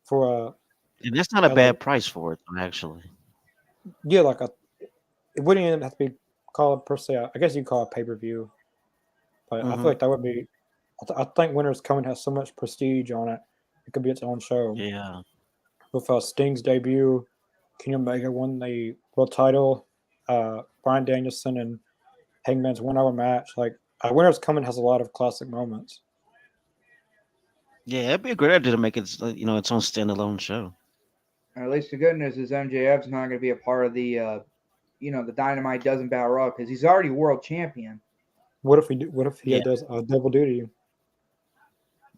for And that's not a like bad price for it, actually. yeah like a it wouldn't even have to be called per se. I guess you call it pay per view, but I feel Mm-hmm. like that would be. I think Winter's Coming has so much prestige on it. It could be its own show. Yeah. With Sting's debut, Kenny Omega won the world title. Bryan Danielson and Hangman's 1 hour match. Like Winter's Coming has a lot of classic moments. Yeah, it'd be a great idea to make it, its own standalone show. At least the good news is MJF's not going to be a part of the the Dynamite Doesn't Battle Royal because he's already world champion. What if he Yeah. does double duty?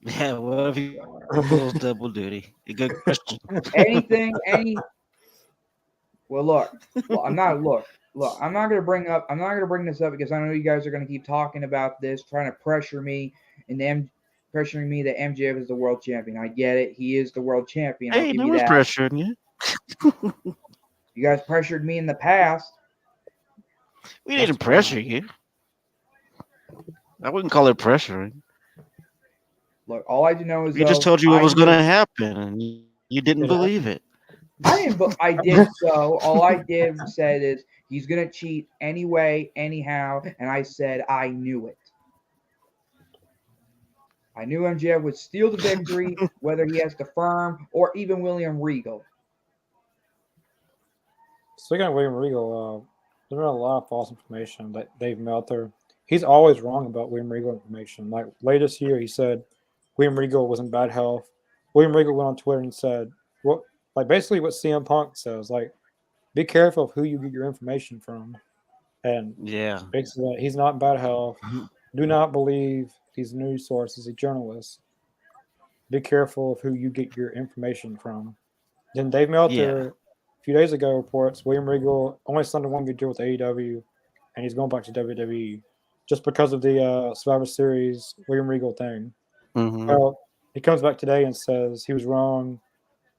Yeah, what if he pulls double duty? A good question. Well, look, I'm not going to bring this up because I know you guys are going to keep talking about this, trying to pressure me and pressuring me that MJF is the world champion. I get it. He is the world champion. I'll Hey, give no you one's that. pressuring you. You guys pressured me in the past. We didn't pressure you. I wouldn't call it pressuring. Look, all I do know is We just told you what was going to happen, and you didn't It believe it. I didn't. I did so. All I did said is he's gonna cheat anyway, anyhow, and I said I knew it. I knew MJF would steal the victory, whether he has to Firm or even William Regal. Speaking of William Regal, there's been a lot of false information that Dave Meltzer. He's always wrong about William Regal information. Like latest year, he said William Regal was in bad health. William Regal went on Twitter and said, "What? Like basically what CM Punk says. Like, be careful of who you get your information from." And Yeah. basically, he's not in bad health. Do not believe these news sources. A journalist. Be careful of who you get your information from. Then Dave Meltzer, a few days ago, reports William Regal only signed a 1-year deal with AEW, and he's going back to WWE just because of the Survivor Series William Regal thing. Mm-hmm. Well, He comes back today and says he was wrong.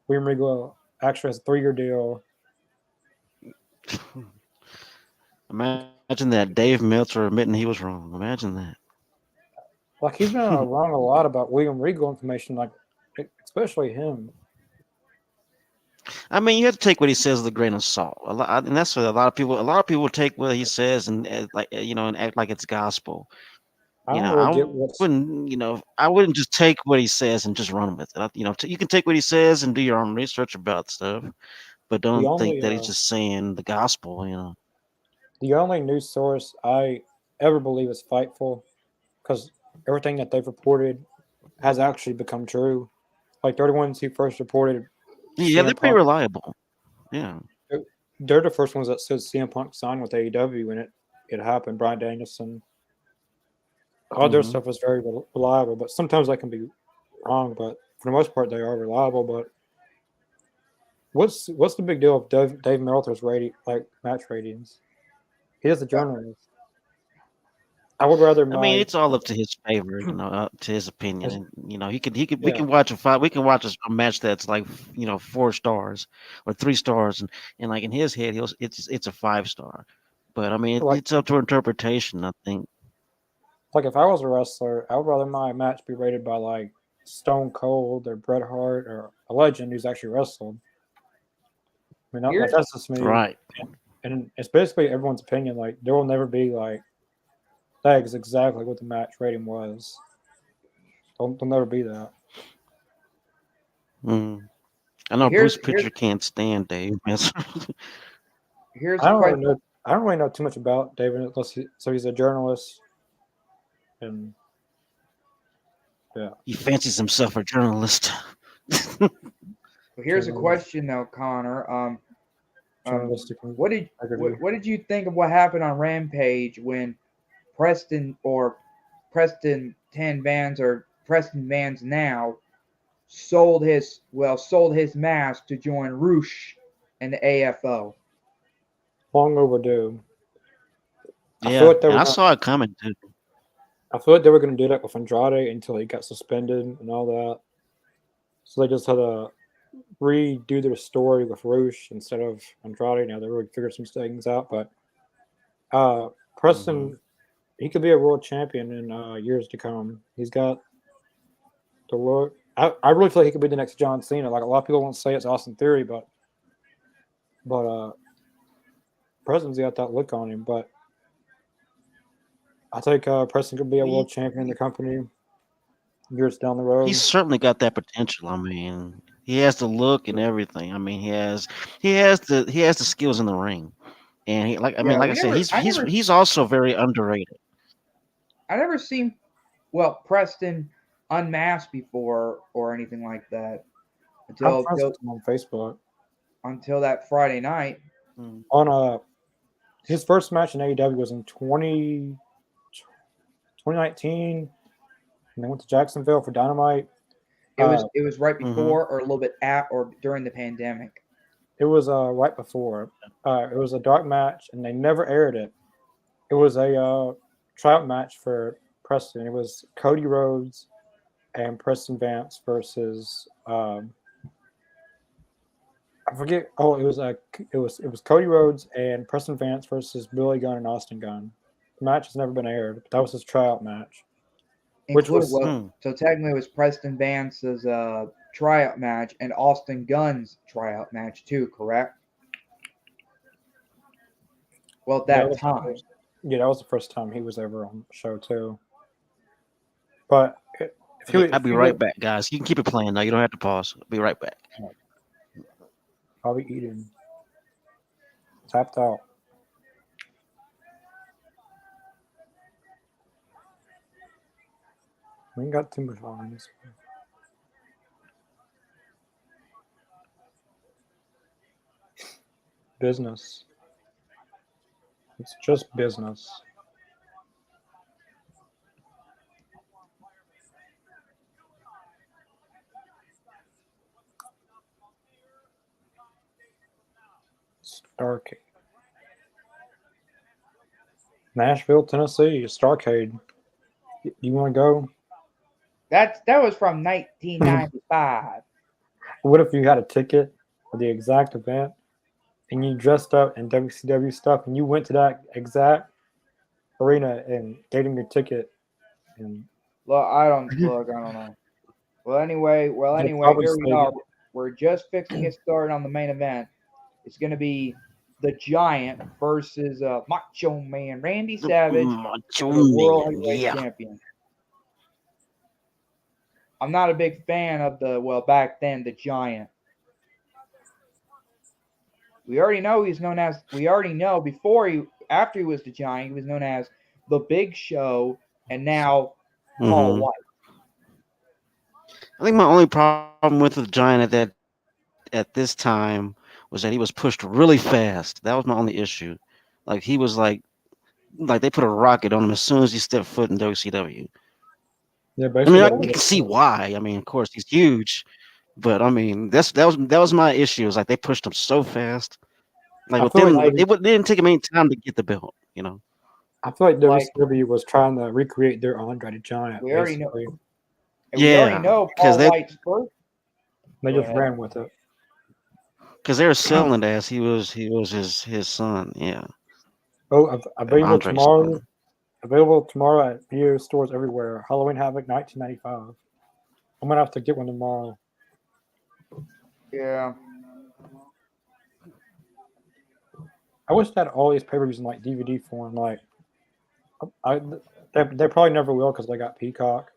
William Regal actually has a 3-year deal. Imagine that Dave Meltzer admitting he was wrong. Imagine that. Like he's been wrong a lot about William Regal information, like especially him. I mean, you have to take what he says with a grain of salt. And that's what a lot of people. A lot of people take what he says and and act like it's gospel. I don't really get I wouldn't just take what he says and just run with it. You can take what he says and do your own research about stuff, but the don't think only that he's just saying the gospel. the only news source I ever believe is Fightful, because everything that they've reported has actually become true. Like they're the ones who first reported Yeah, they're CM pretty Punk. reliable. Yeah. They're the first ones that said CM Punk signed with AEW when it happened. Brian Danielson. All their Hmm. stuff was very reliable, but sometimes they can be wrong. But for the most part, they are reliable. But what's the big deal of Dave Meltzer's match ratings? He is a journalist. I would rather I mean, my it's all up to his favor, up to his opinion, as- and he could we yeah, can watch a fight, we can watch a match that's like 4 stars or 3 stars, and like in his head, it's a 5 star, but I mean, like it's up to interpretation, I think. like if I was a wrestler, I would rather my match be rated by like Stone Cold or Bret Hart or a legend who's actually wrestled. I mean, like Here's that's just me, Right. and it's basically everyone's opinion. Like there will never be like that is exactly what the match rating was. There'll never be that. Mm. I know here's Bruce here's Pitcher can't stand Dave. here's I a don't question. really know. I don't really know too much about David so he's a journalist, and yeah, He fancies himself a journalist. Here's a journalist, question though, Connor. Um, journalistic what integrity. what did you think of what happened on Rampage when Preston or Preston 10 Vans or Preston Vans now sold his mask to join Roosh and the AFO? Long overdue. I feel Yeah, like they and were I gonna. saw it coming too. I feel like they were gonna do that with Andrade until he got suspended and all that. So they just had to redo their story with Roosh instead of Andrade. Now they really figured some things out, but Hmm. Preston, he could be a world champion in years to come. He's got the look. I really feel like he could be the next John Cena. Like a lot of people won't say it's Austin Theory, but Preston's got that look on him. But I think Preston could be a world He, champion in the company years down the he's road. certainly got that potential. I mean, he has the look and everything. I mean, he has the skills in the ring, and Yeah, like I said, he's also very underrated. I never seen Preston unmasked before or anything like that I'm until friends with him on Facebook. until that Friday night. Mm. On his first match in AEW was in 2019, and they went to Jacksonville for Dynamite. It was right Hmm. before or a little bit at or during the pandemic. It was right before. It was a dark match, and they never aired it. It was a tryout match for Preston. It was Cody Rhodes and Preston Vance versus I forget. Oh, it was Cody Rhodes and Preston Vance versus Billy Gunn and Austin Gunn. The match has never been aired, but that was his tryout match, which Included was well, Hmm. so technically it was Preston Vance's tryout match and Austin Gunn's tryout match too, correct? Well, at yeah, that that was the time. first. Yeah, that was the first time he was ever on the show too. But if he Okay, I'll if be he right would, back, guys. You can keep it playing now. You don't have to pause. I'll be right back. I'll be eating tapped out. We ain't got too much on this one. Business. It's just business. Starcade. Nashville, Tennessee. Starcade. You want to go? That was from 1995. What if you had a ticket for the exact event and you dressed up in WCW stuff and you went to that exact arena and gave them your ticket and Look. I don't know. they'd Well, anyway, probably here we say, are. We're just fixing to get started on the main event. It's going to be the Giant versus Macho Man Randy Savage Macho for the World Man, Heavyweight yeah. Champion. I'm not a big fan of back then, the Giant. We already know after he was the Giant, he was known as the Big Show, and now Paul White. I think my only problem with the Giant at this time was that he was pushed really fast. That was my only issue. Like he was like they put a rocket on him as soon as he stepped foot in WCW. yeah, I mean, basically I that you was can see why. I mean, of course he's huge, but I mean that was my issue. Is like they pushed him so fast. Like I feel like within Like they didn't take him any time to get the belt. I feel like like WCW was trying to recreate their Andre the Giant. we already know, Basically, and we already Yeah, know because Paul White's first. they Go just ahead. ran with it. they were selling it as he was his son. Yeah, Oh, available Andre's tomorrow. son. Available tomorrow at video stores everywhere. Halloween Havoc 1995. I'm gonna have to get one tomorrow. Yeah, I wish they had all these pay-per-views in like DVD form. Like, I they probably never will because they got Peacock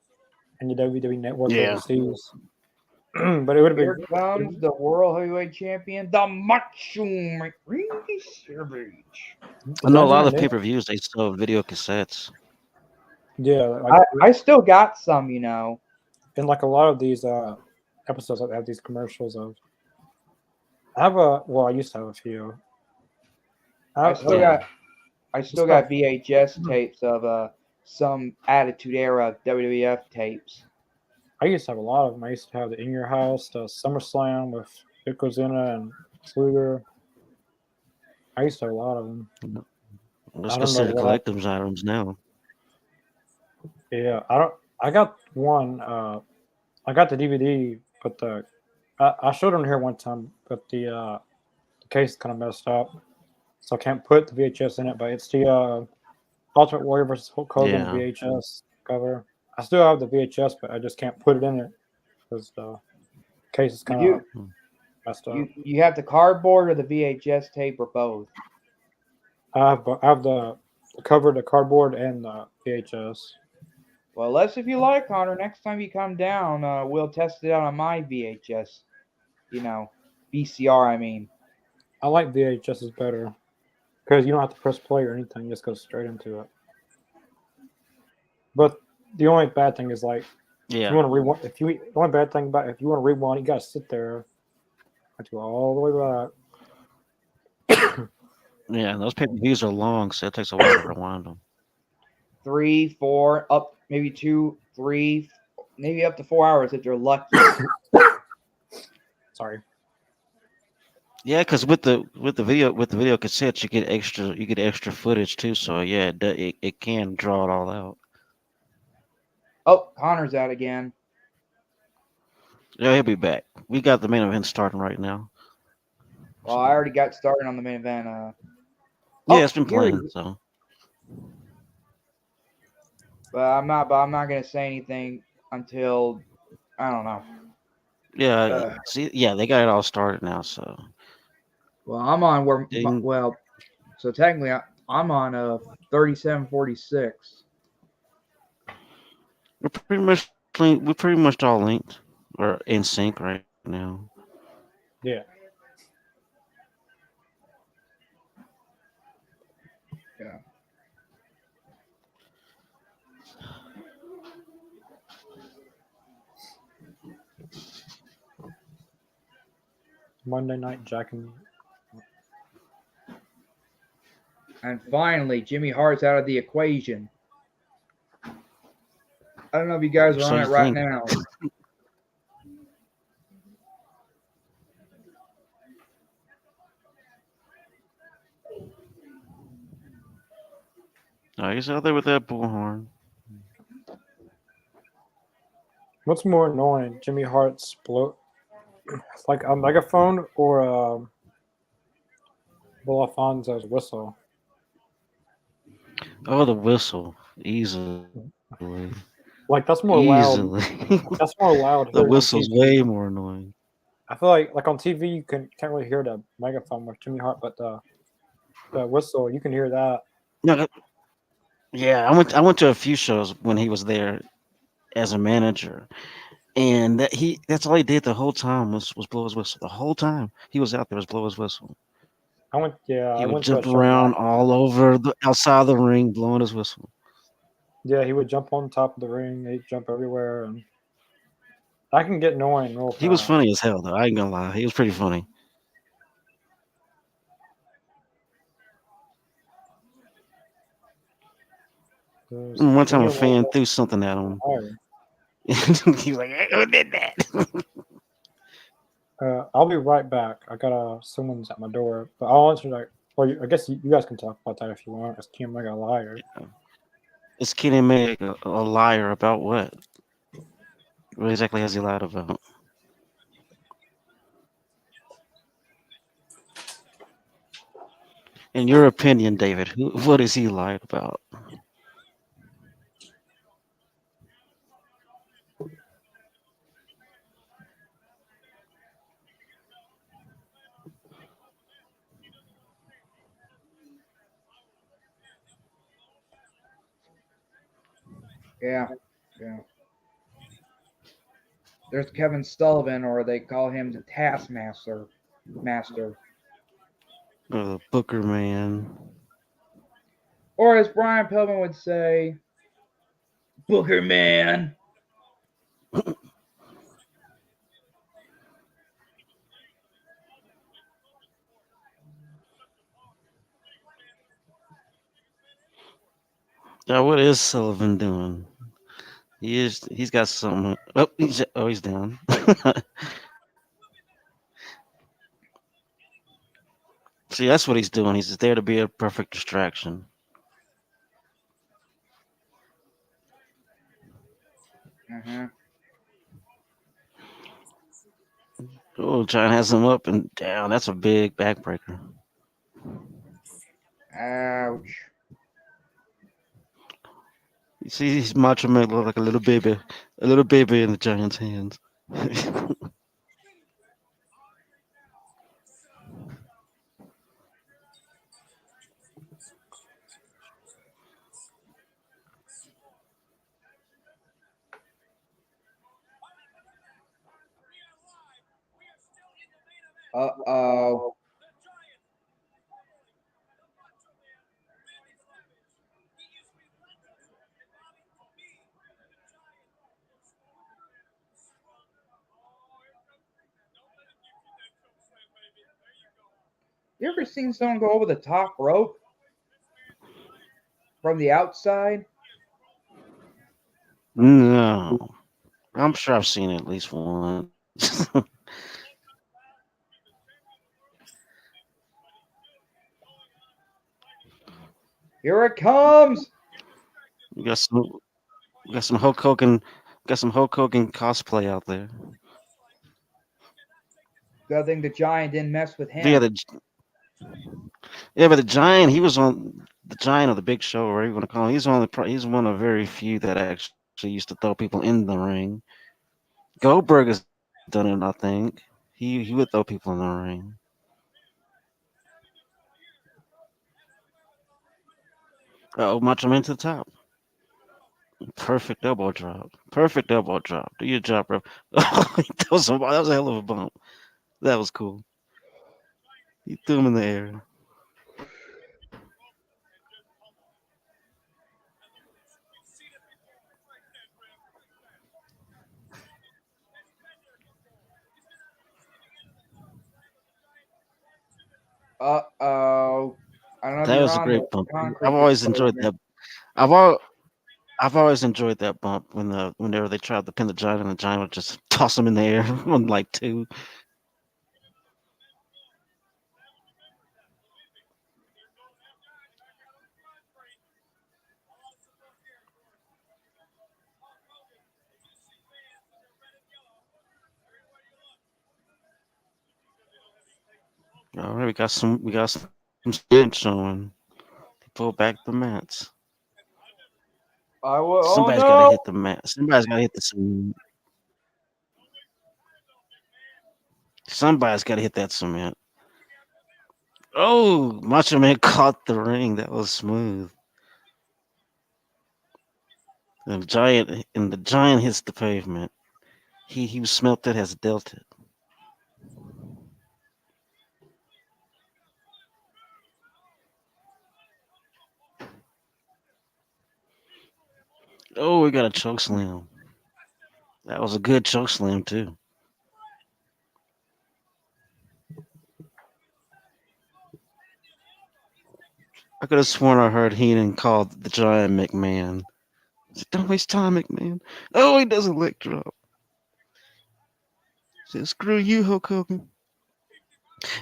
and the WWE Network Yeah. overseas. But it would have here been. comes the World Heavyweight Champion, the Macho Man Randy Savage. I know a lot of the Imagine, pay-per-views they sell video cassettes. yeah, like I still got some, in like a lot of these episodes, I have these commercials of. I have a well, I used to have a few. I still Yeah. got I still got VHS tapes of some Attitude Era WWF tapes. I used to have a lot of them. I used to have the In Your House, the SummerSlam with Yokozuna and Sluger. I used to have a lot of them. Let's I don't know consider what I. collectibles items now. Yeah, I don't. I got one. I got the DVD, but I showed them here one time, but the case kind of messed up, so I can't put the VHS in it. But it's the Ultimate Warrior versus Hulk Hogan Yeah. VHS cover. I still have the VHS, but I just can't put it in it because the case is You kind of do messed up. you have the cardboard or the VHS tape or both? I have the cover, the cardboard, and the VHS. Well, let's if you like, Connor. Next time you come down, we'll test it out on my VHS. VCR. I mean, I like VHS better because you don't have to press play or anything; it just goes straight into it. But the only bad thing is like if you Yeah. want to rewind, the only bad thing about if you want to rewind, you gotta sit there and go all the way back. Yeah. Those pay-per-views are long, so it takes a while to rewind them. 3, 4, up maybe 2, 3, maybe up to 4 hours if you're lucky. Sorry. Yeah, because with the video cassettes, you get extra footage too. So yeah, it can draw it all out. Oh, Connor's out again. Yeah, he'll be back. We got the main event starting right now. Well, I already got started on the main event. Yeah, it's been Here he playing. is. So But I'm not gonna say anything until I don't know. yeah, see, yeah, they got it all started now. So Well, I'm on where Ding. well, so technically I'm on 3746. we're pretty much all linked or in sync right now. Yeah. Yeah. Monday Night Jack and And finally, Jimmy Hart's out of the equation. I don't know if you guys are So on you it right think? now. Oh, he's out there with that bullhorn. What's more annoying, Jimmy Hart's blow, like a megaphone or Belafonte's whistle? Oh, the whistle, easily, Like that's more easily. loud. That's more loud The hearing on whistle's TV. way more annoying. I feel like on TV you can't really hear the megaphone with Jimmy Hart, but the whistle you can hear that. No, yeah, I went to a few shows when he was there as a manager, and that's all he did the whole time was blow his whistle. The whole time he was out there was blow his whistle. I He would went to a jump show in around Nashville. all over the outside the ring, blowing his whistle. Yeah, he would jump on top of the ring. He'd jump everywhere, and that can get annoying real He was fast. funny as hell, though. I ain't gonna lie, he was pretty funny. One time, Speaking a of World fan War threw something at him. Fire, He was like, "Hey, who did that?" I'll be right back. I got someone's at my door, but I'll answer that. Or I guess you guys can talk about that if you want. Is Kim like a liar? Is Kenny Meg a liar about what? What exactly has he lied about? In your opinion, David, what is he lied about? Yeah, yeah. There's Kevin Sullivan, or they call him the Taskmaster, Master, The Booker man. or as Brian Pillman would say, Booker Man. Yeah, what is Sullivan doing? He's got something. He's down. See, that's what he's doing. He's there to be a perfect distraction. Uh-huh. Oh, John has him up and down. That's a big backbreaker. Ouch. You see, his Macho Man look like a little baby in the Giant's hands. Uh-oh. You ever seen someone go over the top rope from the outside? No, I'm sure I've seen it at least once. Here it comes. we got some, we got some Hulk Hogan, got some Hulk Hogan cosplay out there. Good thing the Giant didn't mess with But yeah, him. but the Giant, he was on the Giant of the Big Show, or whatever you want to call him. He's one of very few that actually used to throw people in the ring. Goldberg has done it, I think. He would throw people in the ring. Oh, Macho Man to the top. Perfect elbow drop. Perfect elbow drop. Do your job, bro. That was a hell of a bump. That was cool. He threw him in the air. Uh-oh. I don't know if That you're was a on great the bump. I've concrete always enjoyed displacement. that. I've al- I've always enjoyed that bump whenever they tried to pin the Giant and the Giant would just toss him in the air on like two. All right, we got some skin showing. He pulled back the mats. I will. Oh Somebody's got to no! hit the mat. Somebody's got to hit the cement. Somebody's got to hit that cement. Oh, Macho Man caught the ring. That was smooth. The giant hits the pavement. He was smelt it as dealt it. Oh, we got a choke slam. That was a good choke slam too. I could have sworn I heard Heenan call the giant McMahon. I said, don't waste time, McMahon. Oh, he does a leg drop. He said, screw you, Hulk Hogan.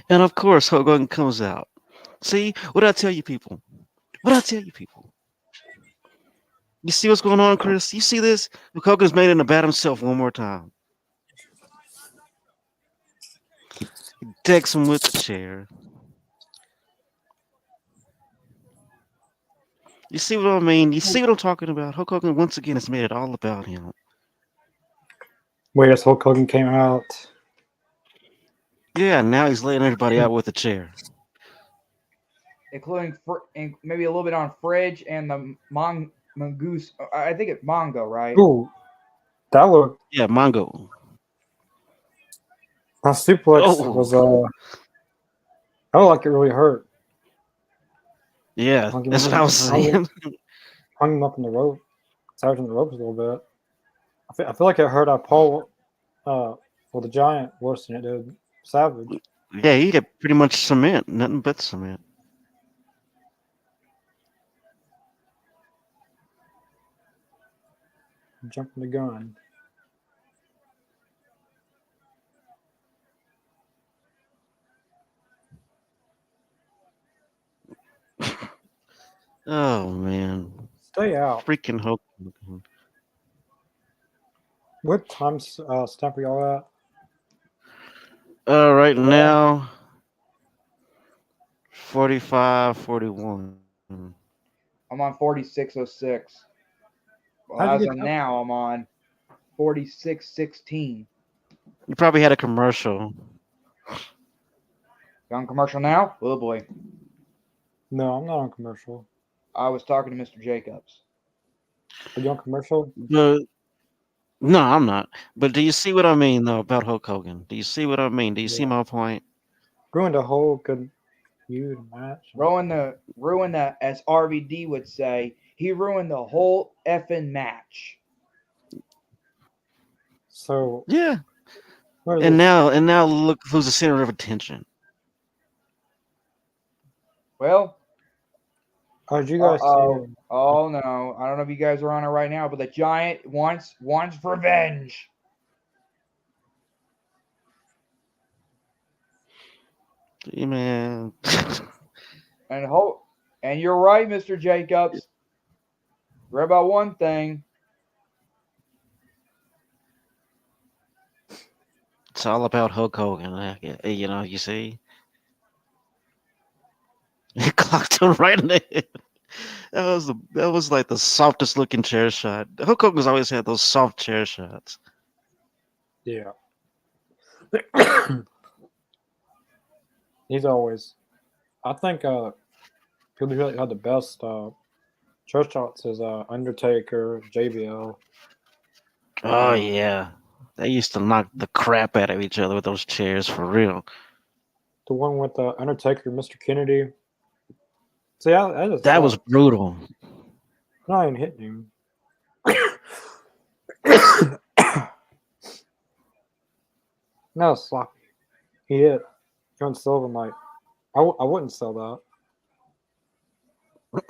And of course, Hulk Hogan comes out. See, what did I tell you people? What did I tell you people? You see what's going on, Chris? You see this? Hulk Hogan's made him bat himself one more time. He decks him with the chair. You see what I mean? You see what I'm talking about? Hulk Hogan once again has made it all about him. Wait, as Hulk Hogan came out. Yeah, now he's laying everybody out with a chair. Including maybe a little bit on Fridge and the Mongoose. I think it's Mongo, right? Ooh, that looked. Yeah, Mongo. My suplex Oh, was I don't like it really hurt. yeah, Hung him that's up what I was saying. hung him up in the rope, sergeant the ropes a little bit. I feel like it hurt Paul, the Giant worse than it did Savage. Yeah, he had pretty much cement, nothing but cement. Jumping the gun. Oh man, Stay out. freaking Hulk Hogan. What time stamp are y'all at? Right now, 45, 41. I'm on 4606. Well, How'd you as get of that? now, I'm on 4616. You probably had a commercial. You on commercial now? Oh boy. No, I'm not on commercial. I was talking to Mr. Jacobs. Are you on commercial? But no, I'm not. But do you see what I mean though about Hulk Hogan? Do you see what I mean? Do you see my point? Ruined a whole good feud match. Ruin the, as RVD would say, he ruined the whole effing match. So Yeah. where And this? now look who's the center of attention. Well, Did you guys see? oh no, I don't know if you guys are on it right now, but the Giant wants revenge. Man. And you're right, Mr. Jacobs. You're right about one thing. It's all about Hulk Hogan. You know, you see? He clocked him right in the head. That was like the softest looking chair shot. Hulk Hogan's always had those soft chair shots. Yeah. He's always. I think people who had the best chair shots is Undertaker, JBL. Oh yeah. They used to knock the crap out of each other with those chairs for real. The one with Undertaker, Mr. Kennedy. See, That was brutal. Not even hitting him. No, sloppy. He hit John Silver. Like, I wouldn't sell that.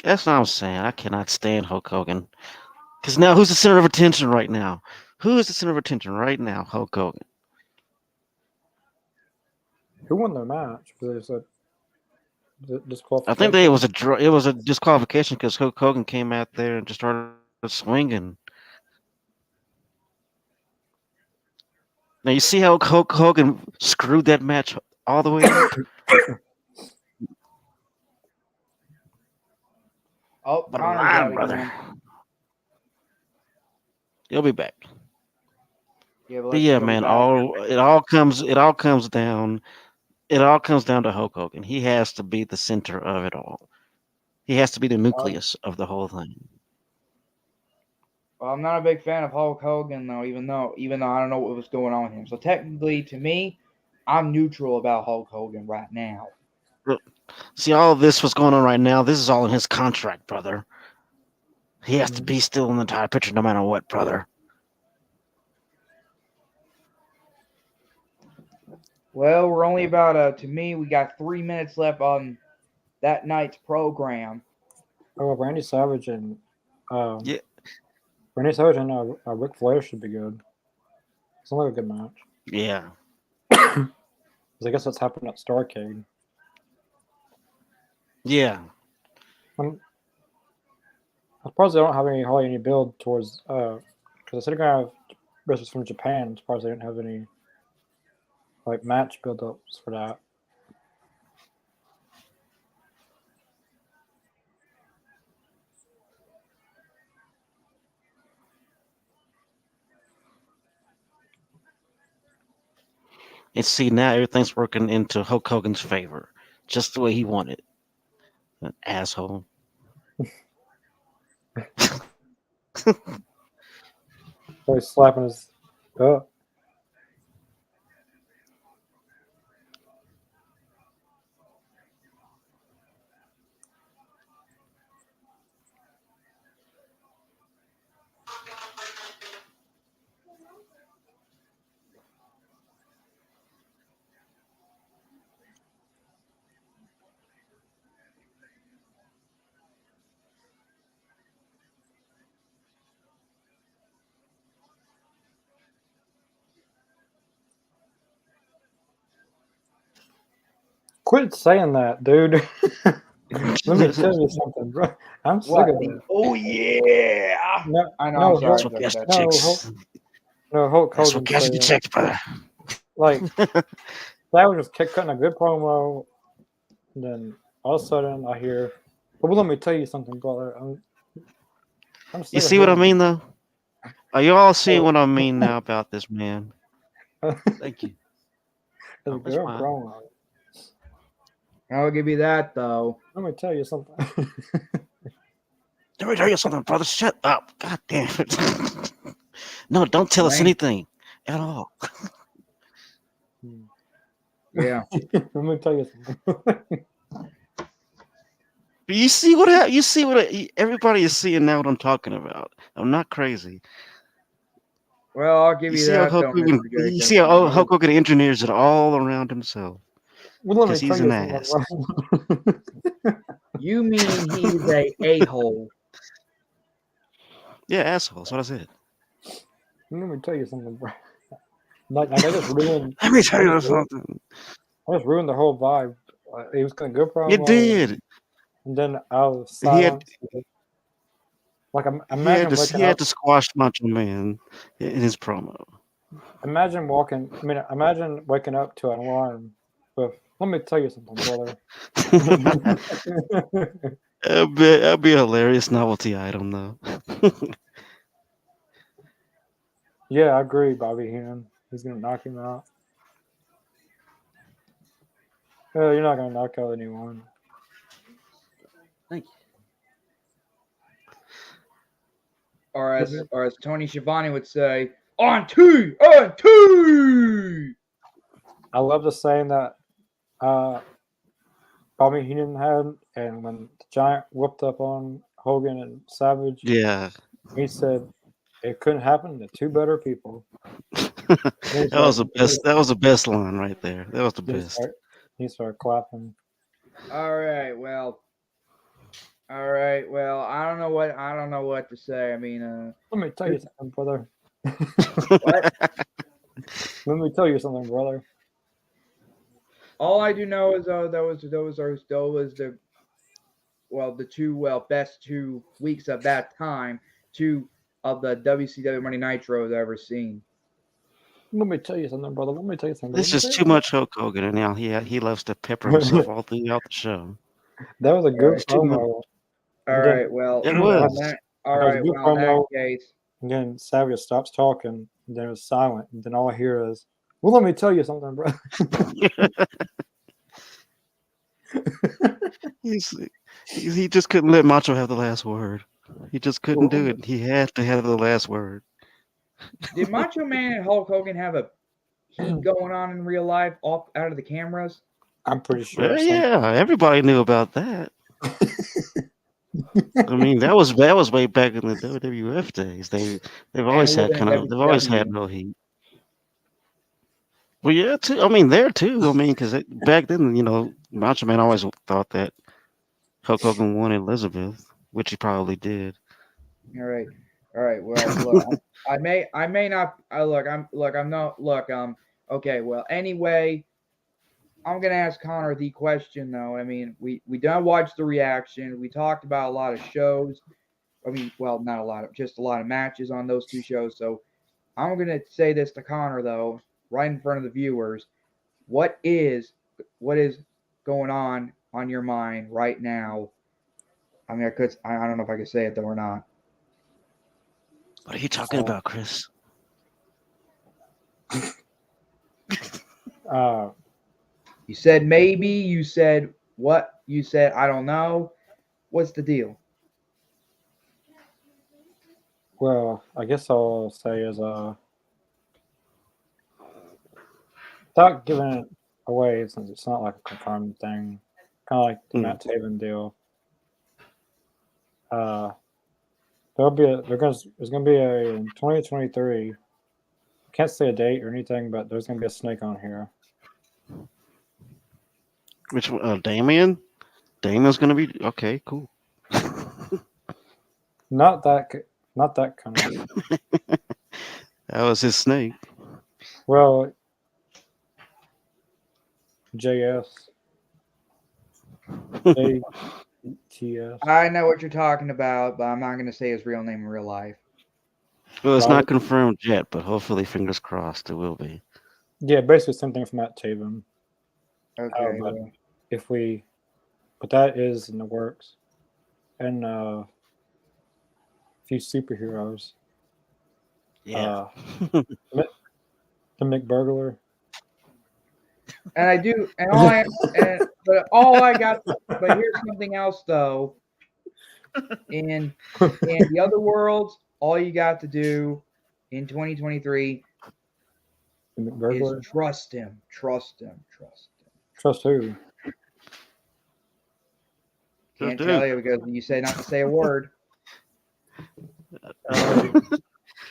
That's what I'm saying. I cannot stand Hulk Hogan. Because now who's the center of attention right now? Who is the center of attention right now? Hulk Hogan. Who won the match? There's a disqualification. I think it was a disqualification because Hulk Hogan came out there and just started swinging. Now you see how Hulk Hogan screwed that match all the way up. Oh, Bottom Connor's line, out brother. again. He'll be back. Yeah, but But let's yeah, go man, back. it all comes down to Hulk Hogan. He has to be the center of it all. He has to be the nucleus of the whole thing. Well, I'm not a big fan of Hulk Hogan though, even though I don't know what was going on with him. So technically, to me, I'm neutral about Hulk Hogan right now. See, all of this what's going on right now, this is all in his contract, brother. He has to be still in the entire picture no matter what, brother. Well, we're only about to me, we got 3 minutes left on that night's program. Oh, Randy Savage and Yeah. Randy Savage and Ric Flair should be good. It's like a good match. Yeah. I guess that's happened at Starrcade. Yeah. I'm surprised they don't have hardly any build towards because I said they're gonna have wrestlers from Japan. I'm surprised they didn't have any like match build ups for that. And see, now everything's working into Hulk Hogan's favor, just the way he wanted. An asshole. So he's slapping his. Oh. Quit saying that, dude. Let me tell you something, bro. I'm sick of it. Oh yeah! No, I know. no, I'm sorry. That's what gets the no, chicks. Hulk That's what Hogan gets the saying chicks, brother. like that was just kept cutting a good promo, and then all of a sudden I hear, "But let me tell you something, brother." I'm You sick of see what I hearing mean, though? Are you all seeing what I mean now about this man? Thank you. it's a Oh, that's good fine. promo. I'll give you that though. Let me tell you something. Let me tell you something, brother. Shut up. God damn it. No, don't tell us Right? anything at all. Yeah. Let me tell you something. But you see what everybody is seeing now. What I'm talking about. I'm not crazy. Well, I'll give You you see how that Hulk though, Hogan, Mr. you Jacob. see how Hulk Hogan engineers it all around himself Well, let me because tell he's you an something. ass. You mean he's a hole? Yeah, asshole. That's what I said. Let me tell you something, bro. Like I just ruined. Let me tell you something. I just ruined the whole vibe. It was kind of good You promo, did. and then I was He had silent. Like imagine waking he had up. to squash Macho Man in his promo. Imagine walking. I mean, imagine waking up to an alarm with. Let me tell you something, brother. That'd be a hilarious novelty item, though. Yeah, I agree, Bobby Heenan. He's gonna knock him out. You're not gonna knock out anyone. Thank you. Or as Tony Schiavone would say, on two. I love the saying that Bobby Heenan had, and when the Giant whooped up on Hogan and Savage, Yeah. he said it couldn't happen to two better people. That was the best. That was the best line right there. That was the best. He started clapping. All right. Well, I don't know what to say. I mean, Let me tell you something, brother. what? Let me tell you something, brother. All I do know is those the best 2 weeks of that time, two of the WCW Monday Nitros I've ever seen. Let me tell you something, brother. Let me tell you something. It's just too much Hulk Hogan, and now he loves to pepper himself all throughout the show. That was a good Right. promo. All right. Well, It on was. that. All That was a right. good Well, in that promo. case. And then Savage stops talking, and then it was silent. And then all I hear is, well, let me tell you something, bro. He just couldn't let Macho have the last word. He just couldn't do it. He had to have the last word. Did Macho Man and Hulk Hogan have a heat going on in real life off out of the cameras? I'm pretty sure. Well, yeah, everybody knew about that. I mean, that was way back in the WWF days. They've always had they've always had no heat. Well, yeah, too. I mean, there too. I mean, because back then, Macho Man always thought that Hulk Hogan wanted Elizabeth, which he probably did. All right. Well, look, I may not. I'm not. Okay. Well, anyway, I'm gonna ask Connor the question though. I mean, we done watched the reaction. We talked about a lot of shows. I mean, well, not a lot of, just a lot of matches on those two shows. So I'm gonna say this to Connor though, right in front of the viewers. What is going on your mind right now? I mean, I don't know if I could say it though or not. What are you talking about, Chris? You said maybe. You said what? You said I don't know. What's the deal? Well, I guess all I'll say is, without giving it away, since it's not like a confirmed thing, kind of like the Matt Taven deal. There's gonna be a in 2023. Can't say a date or anything, but there's gonna be a snake on here. Which one? Damien? Damien's gonna be okay. Cool. Not that kind of. That was his snake. Well, JS. JTS. I know what you're talking about, but I'm not going to say his real name in real life. Well, it's not confirmed yet, but hopefully, fingers crossed, it will be. Yeah, basically same thing from Matt Taven. Okay. But that is in the works. And a few superheroes. Yeah. The McBurglar. And I do, but here's something else though. In the other worlds, all you got to do in 2023 is trust him. Trust who? Can't tell you because you say not to say a word.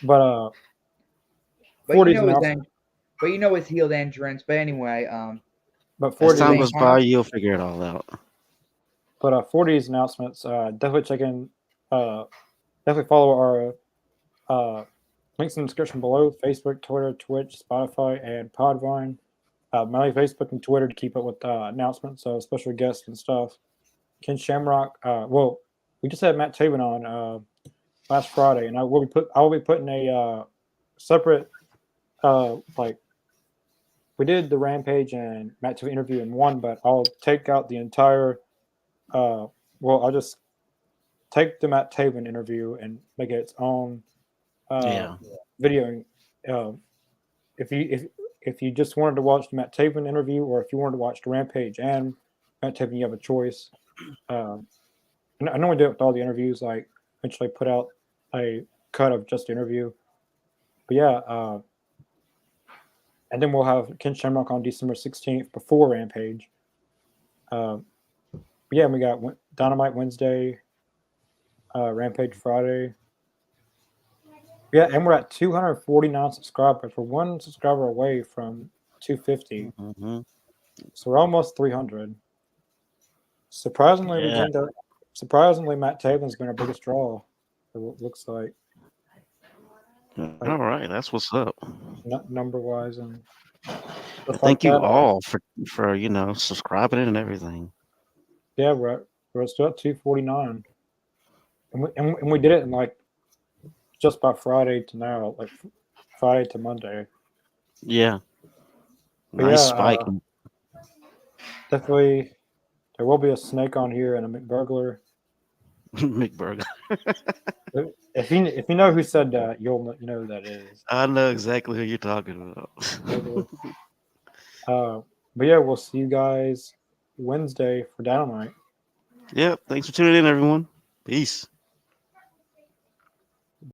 But you know his healed entrance. But anyway, but as time goes by, you'll figure it all out. But for these announcements, definitely check in. Definitely follow our links in the description below: Facebook, Twitter, Twitch, Spotify, and Podvine. Mainly Facebook and Twitter to keep up with announcements of special guests and stuff. Ken Shamrock. Well, we just had Matt Taven on last Friday, and I will be putting a separate we did the Rampage and Matt Taven interview in one, but I'll take out the entire. I'll just take the Matt Taven interview and make it its own video. If you just wanted to watch the Matt Taven interview, or if you wanted to watch the Rampage and Matt Taven, you have a choice. And I normally do it with all the interviews. Like eventually put out a cut of just the interview. But yeah, and then we'll have Ken Shamrock on December 16th before Rampage. But yeah, we got Dynamite Wednesday, Rampage Friday. Yeah, and we're at 249 subscribers. We're one subscriber away from 250. Mm-hmm. So we're almost 300. Surprisingly, Matt Taven's been our biggest draw. It looks like. All right, that's what's up. Number wise, and thank you all for subscribing and everything. Yeah, we're still at 249, and we did it in just by Friday to now, like Friday to Monday. Yeah. But Nice yeah, spike. definitely there will be a snake on here and a McBurglar. McBurger. If you know who said that, you know who that is. I know exactly who you're talking about. But yeah, we'll see you guys Wednesday for Dynamite. Yep. Thanks for tuning in, everyone. Peace.